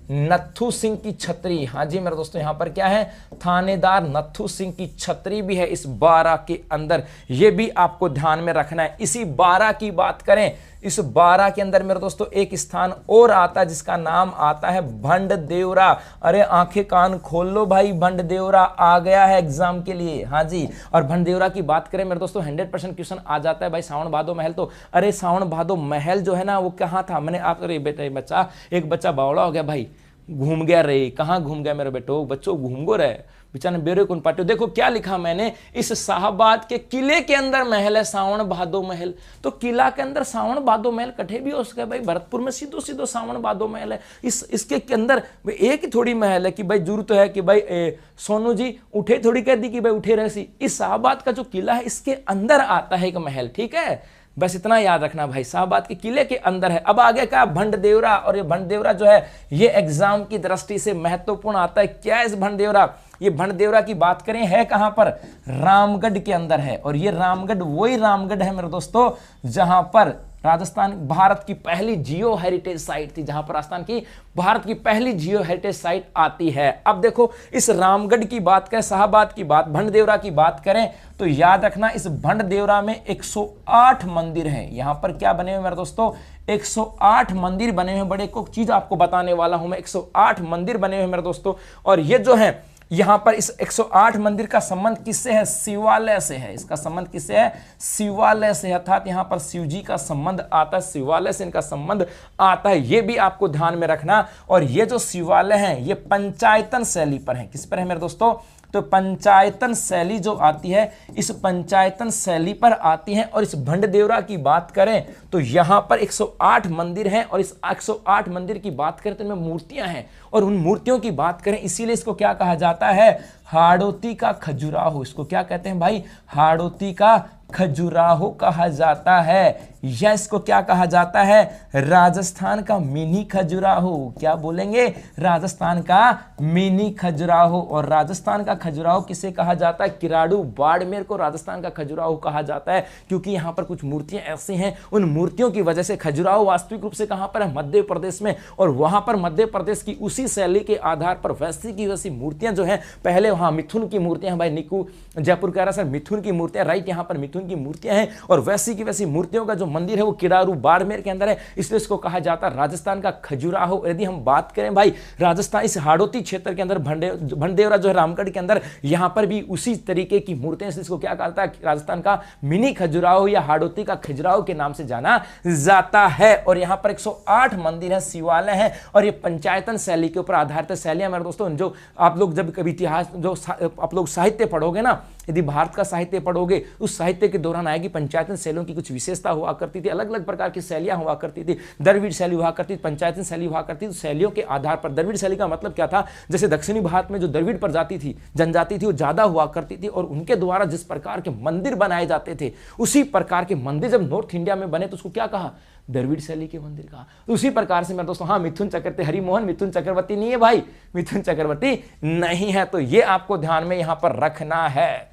नत्थू सिंह की छतरी। हाँ जी मेरे दोस्तों, यहां पर क्या है, थानेदार नत्थू सिंह की छतरी भी है इस 12 के अंदर, ये भी आपको ध्यान में रखना है। इसी 12 की बात करें, इस 12 के अंदर मेरे दोस्तों एक स्थान और आता है जिसका नाम आता है भंड देवरा। अरे आंखें कान खोल लो भाई, भंड देवरा आ गया है एग्जाम के लिए। हाँ जी, और भंड देवरा की बात करें मेरे दोस्तों 100% क्वेश्चन आ जाता है भाई। सावन भादो महल, तो अरे सावन भादो महल जो है ना वो कहाँ था, मैंने आप, अरे बेटा बच्चा, एक बच्चा बावड़ा हो गया भाई, घूम गया रे, कहाँ घूम गया मेरे बेटो, बच्चों घूम गो रहे बेचारे बेरे कौन पाटे। देखो क्या लिखा मैंने, इस शाहबाद के किले के अंदर महल है सावन भादो महल। तो किला के अंदर सावन भादो महल कठे भी हो सके भाई, भरतपुर में सीधो सीधो सावन भादो महल है। इसके अंदर एक ही थोड़ी महल है कि भाई जरूरत है कि भाई सोनू जी उठे, थोड़ी कह दी कि भाई उठे रहे सी। इस शाहबाद का जो किला है इसके अंदर आता है एक महल, ठीक है, बस इतना याद रखना भाई, शाहबाद के किले के अंदर है। अब आगे का भंड देवरा, और ये भंड देवरा जो है ये एग्जाम की दृष्टि से महत्वपूर्ण आता है। क्या है इस भंड देवरा, ये भंड देवरा की बात करें है कहां पर, रामगढ़ के अंदर है। और ये रामगढ़ वही रामगढ़ है मेरे दोस्तों जहां पर राजस्थान भारत की पहली जियो हेरिटेज साइट थी, जहां पर राजस्थान की भारत की पहली जियो हेरिटेज साइट आती है। अब देखो इस रामगढ़ की बात करें, शाहबाद की बात, भंड देवरा की बात करें, तो याद रखना इस भंड देवरा में 108 मंदिर हैं। यहां पर क्या बने हुए मेरे दोस्तों, 108 मंदिर बने हुए। बड़े को चीज आपको बताने वाला हूं मैं, 108 मंदिर बने हुए मेरे दोस्तों। और ये जो है यहां पर इस 108 मंदिर का संबंध किससे है, शिवालय से है। इसका संबंध किससे है, शिवालय से, अर्थात यहां पर शिव जी का संबंध आता है, शिवालय से इनका संबंध आता है, ये भी आपको ध्यान में रखना। और ये जो शिवालय है ये पंचायतन शैली पर है। किस पर है मेरे दोस्तों, तो पंचायतन शैली जो आती है इस पंचायतन शैली पर आती है। और इस भंड देवरा की बात करें तो यहां पर 108 मंदिर हैं, और इस 108 मंदिर की बात करें तो इनमें मूर्तियां हैं। और उन मूर्तियों की बात करें इसीलिए इसको क्या कहा जाता है, हाड़ौती का खजुराहो। इसको क्या कहते हैं भाई, हाड़ौती का खजुराहो कहा जाता है, या इसको क्या कहा जाता है, राजस्थान का मिनी खजुराहो। क्या बोलेंगे, राजस्थान का मिनी खजुराहो। और राजस्थान का खजुराहो किसे कहा जाता है, किराड़ू बाड़मेर को राजस्थान का खजुराहो कहा जाता है, क्योंकि यहां पर कुछ मूर्तियां ऐसी हैं, उन मूर्तियों की वजह से खजुराहो वास्तविक रूप से कहां पर है, मध्य प्रदेश में। और वहां पर मध्य प्रदेश की उसी शैली के आधार पर वैसी की वैसी मूर्तियां जो है, पहले वहां मिथुन की मूर्तियां भाई, निकू जयपुर कह रहा सर मिथुन की मूर्तियां, राइट, यहां पर मिथुन की मूर्तियां हैं। और वैसी की वैसी मूर्तियों का जो मंदिर है वो किरारू बाड़मेर के अंदर है, इसलिए इसको कहा जाता है राजस्थान का खजुराहो। यदि हम बात करें भाई राजस्थान इस हाड़ौती क्षेत्र के अंदर भंडेवरा जो है रामगढ़ के अंदर, यहां पर भी उसी तरीके की मूर्तियां, इसको क्या कहता है, राजस्थान का मिनी खजुराहो या हाड़ौती का खजुराहो के नाम से जाना जाता है। और यहां पर 108 मंदिर है, शिवालय है, और ये पंचायतन शैली के ऊपर आधारित शैलियां मेरे दोस्तों। जो आप लोग जब कभी इतिहास, जो आप लोग साहित्य पढ़ोगे ना, यदि भारत का साहित्य पढ़ोगे उस साहित्य के दौरान आएगी पंचायतन शैलियों की कुछ विशेषता हुआ करती थी, अलग अलग प्रकार की शैलियां हुआ करती थी। द्रविड़ शैली हुआ करती थी, पंचायतन शैली हुआ करती थी। शैलियों के आधार पर द्रविड़ शैली का मतलब क्या था, जैसे दक्षिणी भारत में जो द्रविड़ प्रजाति थी, जनजाति थी, वो ज्यादा हुआ करती थी, और उनके द्वारा जिस प्रकार के मंदिर बनाए जाते थे उसी प्रकार के मंदिर जब नॉर्थ इंडिया में बने तो उसको क्या कहा, द्रविड़ शैली के मंदिर कहा। तो उसी प्रकार से मेरे दोस्तों, हाँ मिथुन चक्रवर्ती, हरिमोहन मिथुन चक्रवर्ती नहीं है भाई, मिथुन चक्रवर्ती नहीं है, तो ये आपको ध्यान में यहां पर रखना है,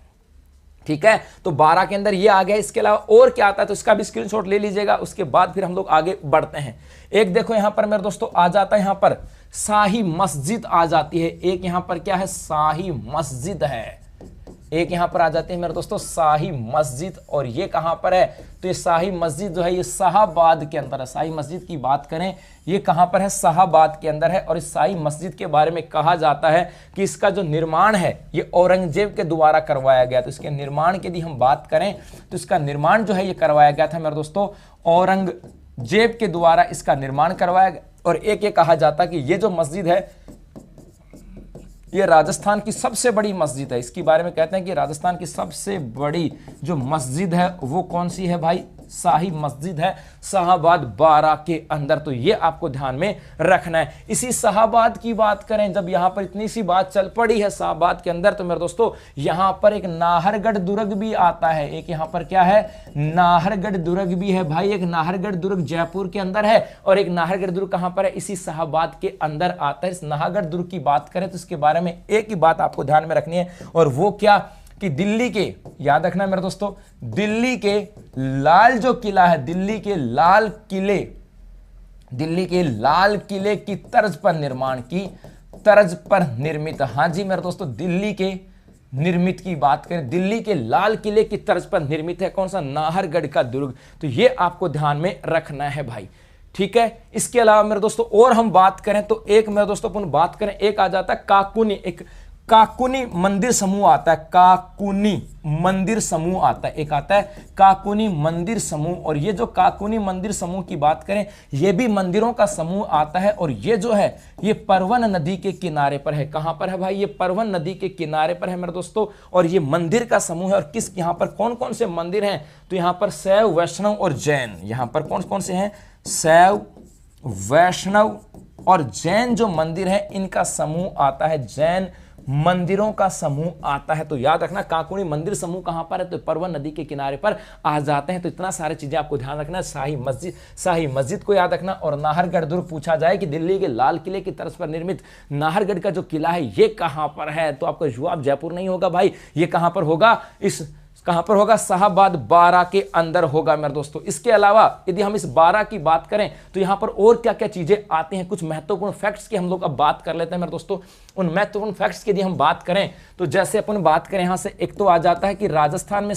ठीक है। तो 12 के अंदर ये आ गया। इसके अलावा और क्या आता है तो इसका भी स्क्रीनशॉट ले लीजिएगा, उसके बाद फिर हम लोग आगे बढ़ते हैं। एक देखो यहां पर मेरे दोस्तों आ जाता है, यहां पर शाही मस्जिद आ जाती है। एक यहां पर क्या है, शाही मस्जिद है, एक यहां पर आ जाते हैं मेरे दोस्तों शाही मस्जिद। और ये कहां पर है, तो ये शाही मस्जिद जो है ये शाहबाद के अंदर है। शाही मस्जिद की बात करें ये कहां पर है, शाहबाद के अंदर है। और इस शाही मस्जिद के बारे में कहा जाता है कि इसका जो निर्माण है ये औरंगजेब के द्वारा करवाया गया। तो इसके निर्माण की यदि हम बात करें तो इसका निर्माण जो है ये करवाया गया था मेरे दोस्तों औरंगजेब के द्वारा, इसका निर्माण करवाया गया। और एक ये कहा जाता है कि ये जो मस्जिद है ये राजस्थान की सबसे बड़ी मस्जिद है। इसके बारे में कहते हैं कि राजस्थान की सबसे बड़ी जो मस्जिद है वो कौन सी है भाई, शाही मस्जिद है शाहाबाद बारा के अंदर। तो ये आपको ध्यान में रखना है। इसी शाहाबाद की बात करें, जब यहां पर इतनी सी बात चल पड़ी है शाहाबाद के अंदर, तो मेरे दोस्तों यहां पर एक नाहरगढ़ दुर्ग भी आता है। एक यहां पर क्या है, नाहरगढ़ दुर्ग भी है भाई। एक नाहरगढ़ दुर्ग जयपुर के अंदर है और एक नाहरगढ़ दुर्ग कहां पर है, इसी शाहाबाद के अंदर आता है। इस नाहरगढ़ दुर्ग की बात करें तो इसके बारे में एक ही बात आपको ध्यान में रखनी है, और वो क्या कि दिल्ली के, याद रखना मेरे दोस्तों, दिल्ली के लाल जो किला है, दिल्ली के लाल किले की तर्ज पर निर्मित, हां जी मेरे दोस्तों, दिल्ली के निर्मित की बात करें, दिल्ली के लाल किले की तर्ज पर निर्मित है कौन सा, नाहरगढ़ का दुर्ग। तो ये आपको ध्यान में रखना है भाई, ठीक है। इसके अलावा मेरे दोस्तों और हम बात करें तो एक मेरे दोस्तों अपन बात करें, एक आ जाता है काकुनी, एक काकुनी मंदिर समूह आता है, काकुनी मंदिर समूह आता है, एक आता है काकुनी मंदिर समूह। और ये जो काकुनी मंदिर समूह की बात करें, ये भी मंदिरों का समूह आता है, और ये जो है ये परवन नदी के किनारे पर है। कहां पर है भाई, ये परवन नदी के किनारे पर है मेरे दोस्तों, और ये मंदिर का समूह है। और किस, यहां पर कौन कौन से मंदिर हैं, तो यहां पर शैव, वैष्णव और जैन, यहां पर कौन कौन से हैं, शैव, वैष्णव और जैन जो मंदिर है इनका समूह आता है, जैन मंदिरों का समूह आता है। तो याद रखना काकुनी मंदिर समूह कहां पर है, तो परवन नदी के किनारे पर आ जाते हैं। तो इतना सारे चीजें आपको ध्यान रखना है। शाही मस्जिद को याद रखना, और नाहरगढ़ दुर्ग पूछा जाए कि दिल्ली के लाल किले की तर्ज पर निर्मित नाहरगढ़ का जो किला है ये कहां पर है, तो आपका जवाब जयपुर नहीं होगा भाई, ये कहां पर होगा, कहां पर होगा, शाहाबाद बारा के अंदर होगा मेरे दोस्तों। इसके अलावा यदि हम इस बारा की बात करें तो यहां पर और क्या क्या चीजें आती हैं, कुछ महत्वपूर्ण फैक्ट्स की हम लोग अब बात कर लेते हैं मेरे दोस्तों। उन महत्वपूर्ण फैक्ट्स की यदि हम बात करें तो जैसे अपन बात करें यहां से, एक तो आ जाता है कि राजस्थान में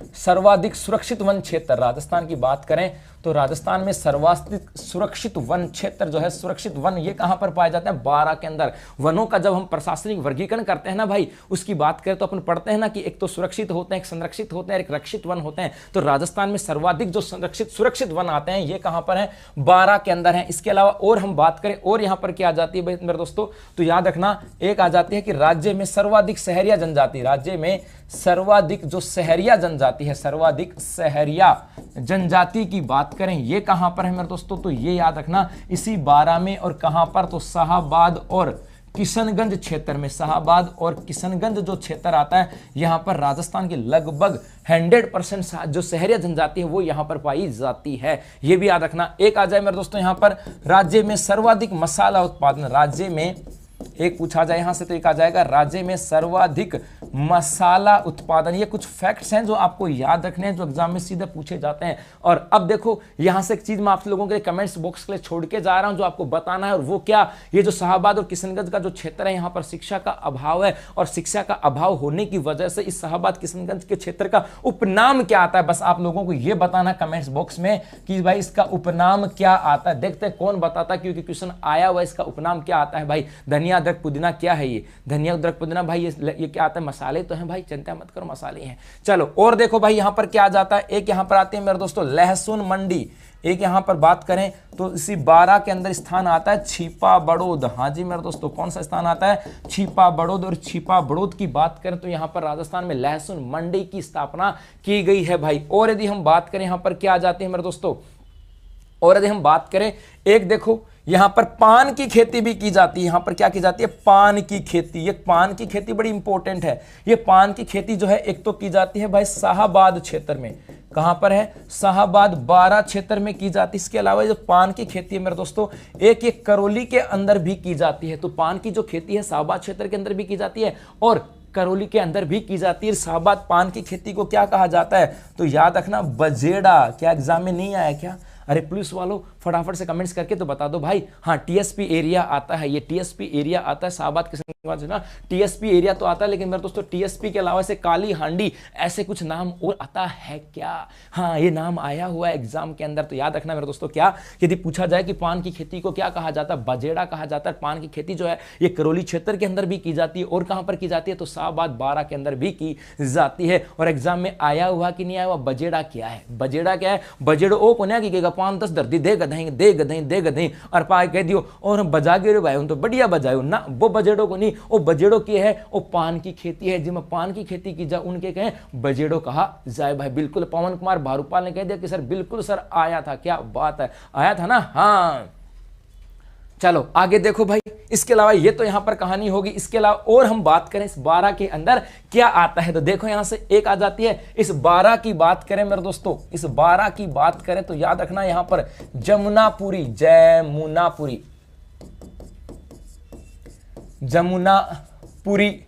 सर्वाधिक सुरक्षित वन क्षेत्र, राजस्थान की बात करें तो राजस्थान में सर्वाधिक सुरक्षित वन क्षेत्र जो है, सुरक्षित वन ये कहां पर पाए जाते हैं, बारा के अंदर। वनों का जब हम प्रशासनिक वर्गीकरण करते हैं ना भाई, उसकी बात करें तो अपन पढ़ते हैं ना कि एक तो सुरक्षित होते हैं, एक संरक्षित होते हैं, एक रक्षित वन होते हैं। तो राजस्थान में सर्वाधिक जो सुरक्षित वन आते हैं ये कहां पर है, बारा के अंदर है। इसके अलावा और हम बात करें और यहां पर क्या आ जाती है भाई मेरे दोस्तों, तो याद रखना एक आ जाती है कि राज्य में सर्वाधिक सहरिया जनजाति, राज्य में सर्वाधिक जो सहरिया जनजाति है, सर्वाधिक सहरिया जनजाति की बात करें ये कहां पर है मेरे दोस्तों, तो ये याद रखना इसी बारा में। और कहां पर, तो शाहाबाद और किशनगंज क्षेत्र में, शाहाबाद और किशनगंज जो क्षेत्र आता है यहां पर राजस्थान के लगभग 100% जो सहरिया जनजाति है वो यहां पर पाई जाती है, ये भी याद रखना। एक आ जाए मेरे दोस्तों यहां पर राज्य में सर्वाधिक मसाला उत्पादन, राज्य में एक पूछा जाए यहां से तो एक आ जाएगा राज्य में सर्वाधिक मसाला उत्पादन। ये कुछ फैक्ट्स हैं जो आपको याद रखने हैं, जो एग्जाम में सीधे पूछे जाते हैं। और अब देखो यहां से एक चीज मैं आप लोगों के लिए कमेंट्स बॉक्स के लिए छोड़ के जा रहा हूं जो आपको बताना है, और वो क्या, ये जो शाहाबाद और किशनगंज का जो क्षेत्र है यहां पर शिक्षा का अभाव है, और शिक्षा का अभाव होने की वजह से इस शाहाबाद किशनगंज के क्षेत्र का उपनाम क्या आता है, बस आप लोगों को यह बताना कमेंट्स बॉक्स में कि भाई इसका उपनाम क्या आता है। देखते हैं कौन बताता है, क्योंकि क्वेश्चन आया हुआ इसका उपनाम क्या आता है भाई। धनिया अदरक पुदीना क्या है, ये धनिया अदरक पुदीना भाई ये क्या आता है, मसाले तो हैं भाई, चिंता मत करो मसाले हैं। चलो और देखो भाई यहां पर क्या आ जाता है, एक यहां पर आते हैं मेरे दोस्तों लहसुन मंडी। एक यहां पर बात करें तो इसी बारा के अंदर स्थान आता है छिपा बड़ौद। हाँ जी मेरे दोस्तों, कौन सा स्थान आता है, छिपा बड़ौद। और छिपा बड़ौद की बात करें तो यहां पर राजस्थान में लहसुन मंडी की स्थापना की गई है भाई। और यदि हम बात करें यहां पर क्या आ जाती है मेरे दोस्तों, और यदि हम बात करें एक देखो यहां पर पान की खेती भी की जाती है। यहां पर क्या की जाती है, पान की खेती। ये पान की खेती बड़ी इंपॉर्टेंट है। ये पान की खेती जो है एक तो की जाती है भाई शाहाबाद क्षेत्र में, कहां पर है, शाहाबाद बारा क्षेत्र में की जाती है। इसके अलावा जो पान की खेती है मेरे दोस्तों एक करौली के अंदर भी की जाती है। तो पान की जो खेती है शाहाबाद क्षेत्र के अंदर भी की जाती है और करौली के अंदर भी की जाती है। शाहाबाद पान की खेती को क्या कहा जाता है, तो याद रखना बजेड़ा। क्या एग्जाम में नहीं आया क्या, अरे पुलिस वालों फटाफट से कमेंट्स करके तो बता दो भाई। हाँ टीएसपी एरिया आता है, ये टीएसपी एरिया आता है शाहाबाद किशनगंज ना, टीएसपी एरिया तो आता है, लेकिन मेरे दोस्तों टीएसपी के अलावा से काली हांडी ऐसे कुछ नाम और आता है क्या, हाँ ये नाम आया हुआ है एग्जाम के अंदर। तो याद रखना मेरे दोस्तों, क्या यदि पूछा जाए कि पान की खेती को क्या कहा जाता है, बजेड़ा कहा जाता है। पान की खेती जो है ये करौली क्षेत्र के अंदर भी की जाती है, और कहां पर की जाती है, तो शाहाबाद बारा के अंदर भी की जाती है। और एग्जाम में आया हुआ कि नहीं आया हुआ, बजेड़ा क्या है, बजेड़ा क्या है, बजेड़ो को नहीं पान 10 धरती दे गधाई दे गधाई दे गधाई और पाए कह दियो और हम बजा गे रे भाई उन तो बढ़िया बजायो ना, वो बजेड़ो को नहीं, वो बजेड़ो की है वो पान की खेती है, जिसमें पान की खेती की जा उनके कहें बजेड़ो कहा जाए भाई। बिल्कुल पवन कुमार भारूपाल ने कह दिया कि सर बिल्कुल सर आया था, क्या बात है, आया था ना। हाँ चलो आगे देखो भाई, इसके अलावा ये तो यहां पर कहानी होगी, इसके अलावा और हम बात करें इस 12 के अंदर क्या आता है, तो देखो यहां से एक आ जाती है। इस 12 की बात करें मेरे दोस्तों, इस 12 की बात करें तो याद रखना यहां पर जमुनापुरी, जमुनापुरी, जमुनापुरी,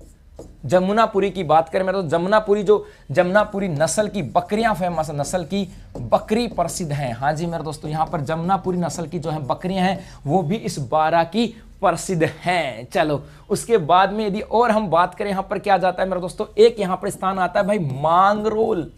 जमुनापुरी की बात करें मेरे तो जमुनापुरी, जो जमुनापुरी नस्ल की बकरियां फेमस है, नस्ल की बकरी प्रसिद्ध हैं। हाँ जी मेरे दोस्तों, यहां पर जमुनापुरी नस्ल की जो है बकरियां हैं वो भी इस 12 की प्रसिद्ध हैं। चलो उसके बाद में यदि और हम बात करें, यहां पर क्या जाता है मेरे दोस्तों, एक यहां पर स्थान आता है भाई मांगरोल,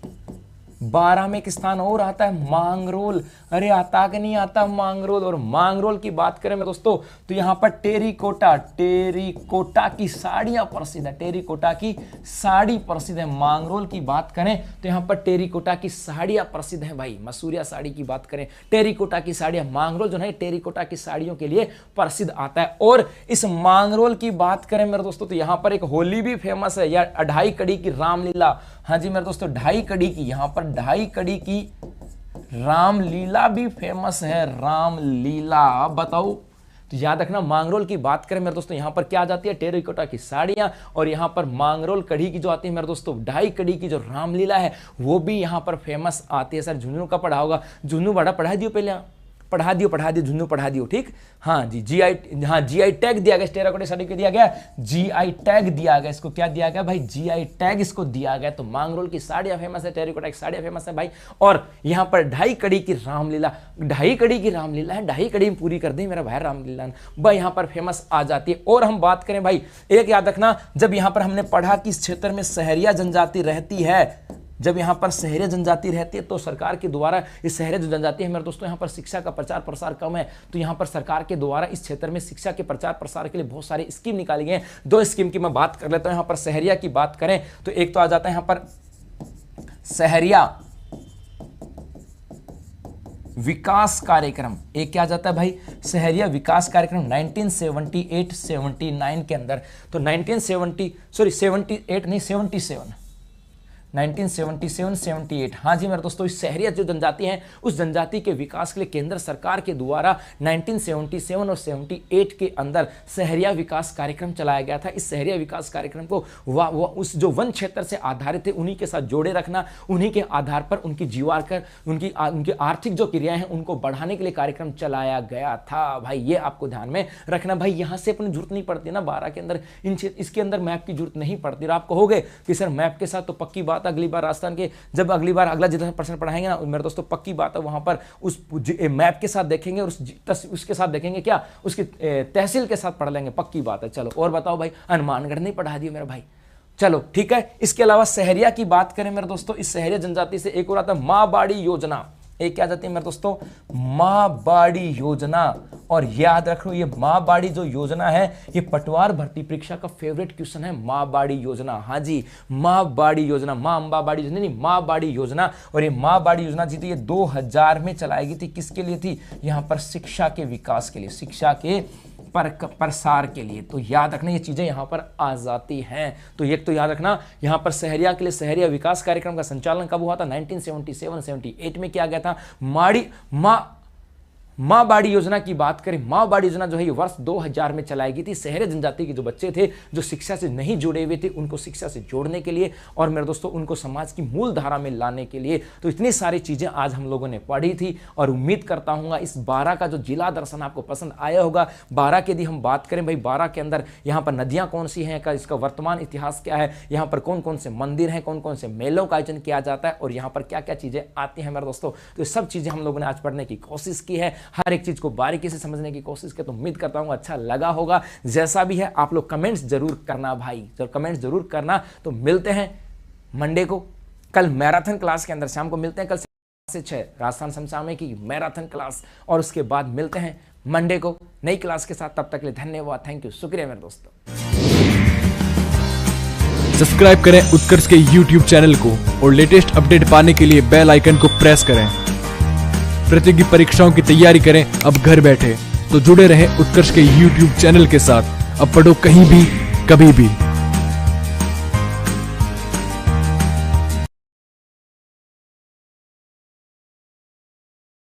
12 में एक स्थान और आता है मांगरोल। अरे आता कि नहीं आता मांगरोल। और मांगरोल की बात करें मेरे दोस्तों तो यहां पर टेरिकोटा, टेरिकोटा की साड़ियां प्रसिद्ध है, टेरिकोटा की साड़ी प्रसिद्ध है। मांगरोल की बात करें तो यहां पर टेरिकोटा की साड़ियां प्रसिद्ध है भाई। मसूरिया साड़ी की बात करें, टेरिकोटा की साड़ियां, मांगरोल जो है टेरिकोटा की साड़ियों के लिए प्रसिद्ध आता है। और इस मांगरोल की बात करें मेरे दोस्तों तो यहां पर एक होली भी फेमस है, या 2.5 कड़ी की रामलीला। हाँ जी मेरे दोस्तों, 2.5 कड़ी की, यहां पर 2.5 कड़ी की रामलीला भी फेमस है, रामलीला। बताओ तो याद रखना, मांगरोल की बात करें मेरे दोस्तों यहां पर क्या आ जाती है, टेरिकोटा की साड़ियां, और यहां पर मांगरोल कड़ी की जो आती है मेरे दोस्तों, 2.5 कड़ी की जो रामलीला है वो भी यहां पर फेमस आती है। सर झुन्नू का पढ़ा होगा, झुन्नू बड़ा पढ़ा दियो पहले, पढ़ा दियो झुन्नू पढ़ा दियो, ठीक। हाँ जी जीआई टैग दिया गया, टेराकोटा साड़ी को दिया गया जीआई टैग दिया गया, इसको क्या दिया गया भाई, जीआई टैग इसको दिया गया। तो मांगरोल की साड़ियां फेमस है, टेराकोटा की साड़ियां फेमस है भाई। और यहां पर 2.5 कड़ी की रामलीला, 2.5 कड़ी की रामलीला है, 2.5 कड़ी में पूरी कर दी मेरा भाई रामलीला भाई, यहां पर फेमस आ जाती है। और हम बात करें भाई, एक याद रखना, जब यहां पर हमने पढ़ा कि इस क्षेत्र में सहरिया जनजाति रहती है, जब यहाँ पर शहरी जनजाति रहती है तो सरकार के द्वारा, इस शहरी जो जनजाति है मेरे दोस्तों यहाँ पर शिक्षा का प्रचार प्रसार कम है, तो यहाँ पर सरकार के द्वारा इस क्षेत्र में शिक्षा के प्रचार प्रसार के लिए बहुत सारी स्कीम निकाली गई हैं। 2 स्कीम की मैं बात कर लेता हूँ। यहाँ पर सहरिया की बात करें तो एक तो आ जाता है यहाँ पर सहरिया विकास कार्यक्रम, एक क्या जाता है भाई, सहरिया विकास कार्यक्रम 1978-79 के अंदर। तो 1977, हाँ जी मेरे दोस्तों, इस शहरिया जो जनजाति है उस जनजाति के विकास के लिए केंद्र सरकार के द्वारा 1977 और 78 के अंदर सहरिया विकास कार्यक्रम चलाया गया था। इस सहरिया विकास कार्यक्रम को उस जो वन क्षेत्र से आधारित थे उन्हीं के साथ जोड़े रखना, उन्हीं के आधार पर उनकी जीवाकर, उनकी आर्थिक जो क्रियाएं हैं उनको बढ़ाने के लिए कार्यक्रम चलाया गया था भाई। ये आपको ध्यान में रखना भाई। यहाँ से अपनी जरूरत नहीं पड़ती ना 12 के अंदर, इसके अंदर मैप की जरूरत नहीं पड़ती। और आप कहोगे कि सर मैप के साथ तो पक्की बात, अगली बार राजस्थान के जब अगली बार अगला जितना प्रश्न पढ़ाएंगे ना मेरे दोस्तों, पक्की बात है वहां पर उस मैप के साथ देखेंगे और उसके साथ देखेंगे क्या, उसकी तहसील के साथ पढ़ लेंगे, पक्की बात है। चलो और बताओ भाई, हनुमानगढ़ नहीं पढ़ा दिया मेरा भाई। चलो ठीक है। इसके अलावा सहरिया की बात करें मेरे दोस्तों, इस सहरिया जनजाति से एक और आता है माँ बाड़ी योजना। एक क्या जाती है मेरे दोस्तों, माँ बाड़ी योजना। और याद रखो ये माँ बाड़ी जो योजना है ये पटवार भर्ती परीक्षा का फेवरेट क्वेश्चन है, माँ बाड़ी योजना। हाँ जी, माँ बाड़ी योजना, माँ अम्बा बाड़ी योजना नहीं, माँ बाड़ी योजना। और ये माँ बाड़ी योजना जी थी ये 2000 में चलाई गई थी। किसके लिए थी, यहाँ पर शिक्षा के विकास के लिए, शिक्षा के प्रसार के लिए। तो याद रखना ये चीजें यहां पर आ जाती हैं। तो एक तो याद रखना यहां पर सहरिया के लिए सहरिया विकास कार्यक्रम का संचालन कब हुआ था, 1977-78 में किया गया था। माँ बाड़ी योजना की बात करें, माँ बाड़ी योजना जो है ये वर्ष 2000 में चलाई गई थी। शहरी जनजाति के जो बच्चे थे जो शिक्षा से नहीं जुड़े हुए थे उनको शिक्षा से जोड़ने के लिए और मेरे दोस्तों उनको समाज की मूल धारा में लाने के लिए। तो इतनी सारी चीजें आज हम लोगों ने पढ़ी थी और उम्मीद करता हूँ इस 12 का जो जिला दर्शन आपको पसंद आया होगा। 12 की यदि हम बात करें भाई, 12 के अंदर यहाँ पर नदियाँ कौन सी हैं, इसका वर्तमान इतिहास क्या है, यहाँ पर कौन कौन से मंदिर हैं, कौन कौन से मेलों का आयोजन किया जाता है और यहाँ पर क्या क्या चीजें आती हैं मेरे दोस्तों। तो सब चीजें हम लोगों ने आज पढ़ने की कोशिश की है, हर एक चीज को बारीकी से समझने की कोशिश की। तो उम्मीद करता हूं अच्छा लगा होगा। जैसा भी है आप लोग कमेंट्स जरूर करना भाई, जरूर कमेंट्स जरूर करना। तो मिलते हैं मंडे को, कल मैराथन क्लास के अंदर शाम को मिलते हैं, कल से 6 राजस्थान समसामयिक की मैराथन क्लास और उसके बाद मिलते हैं मंडे को नई क्लास के साथ। तब तक के लिए धन्यवाद, थैंक यू, शुक्रिया मेरे दोस्तों। सब्सक्राइब करें उत्कर्ष के YouTube चैनल को और लेटेस्ट अपडेट पाने के लिए बेल आइकन को प्रेस करें। प्रतियोगी परीक्षाओं की तैयारी करें अब घर बैठे। तो जुड़े रहें उत्कर्ष के YouTube चैनल के साथ। अब पढ़ो कहीं भी कभी भी।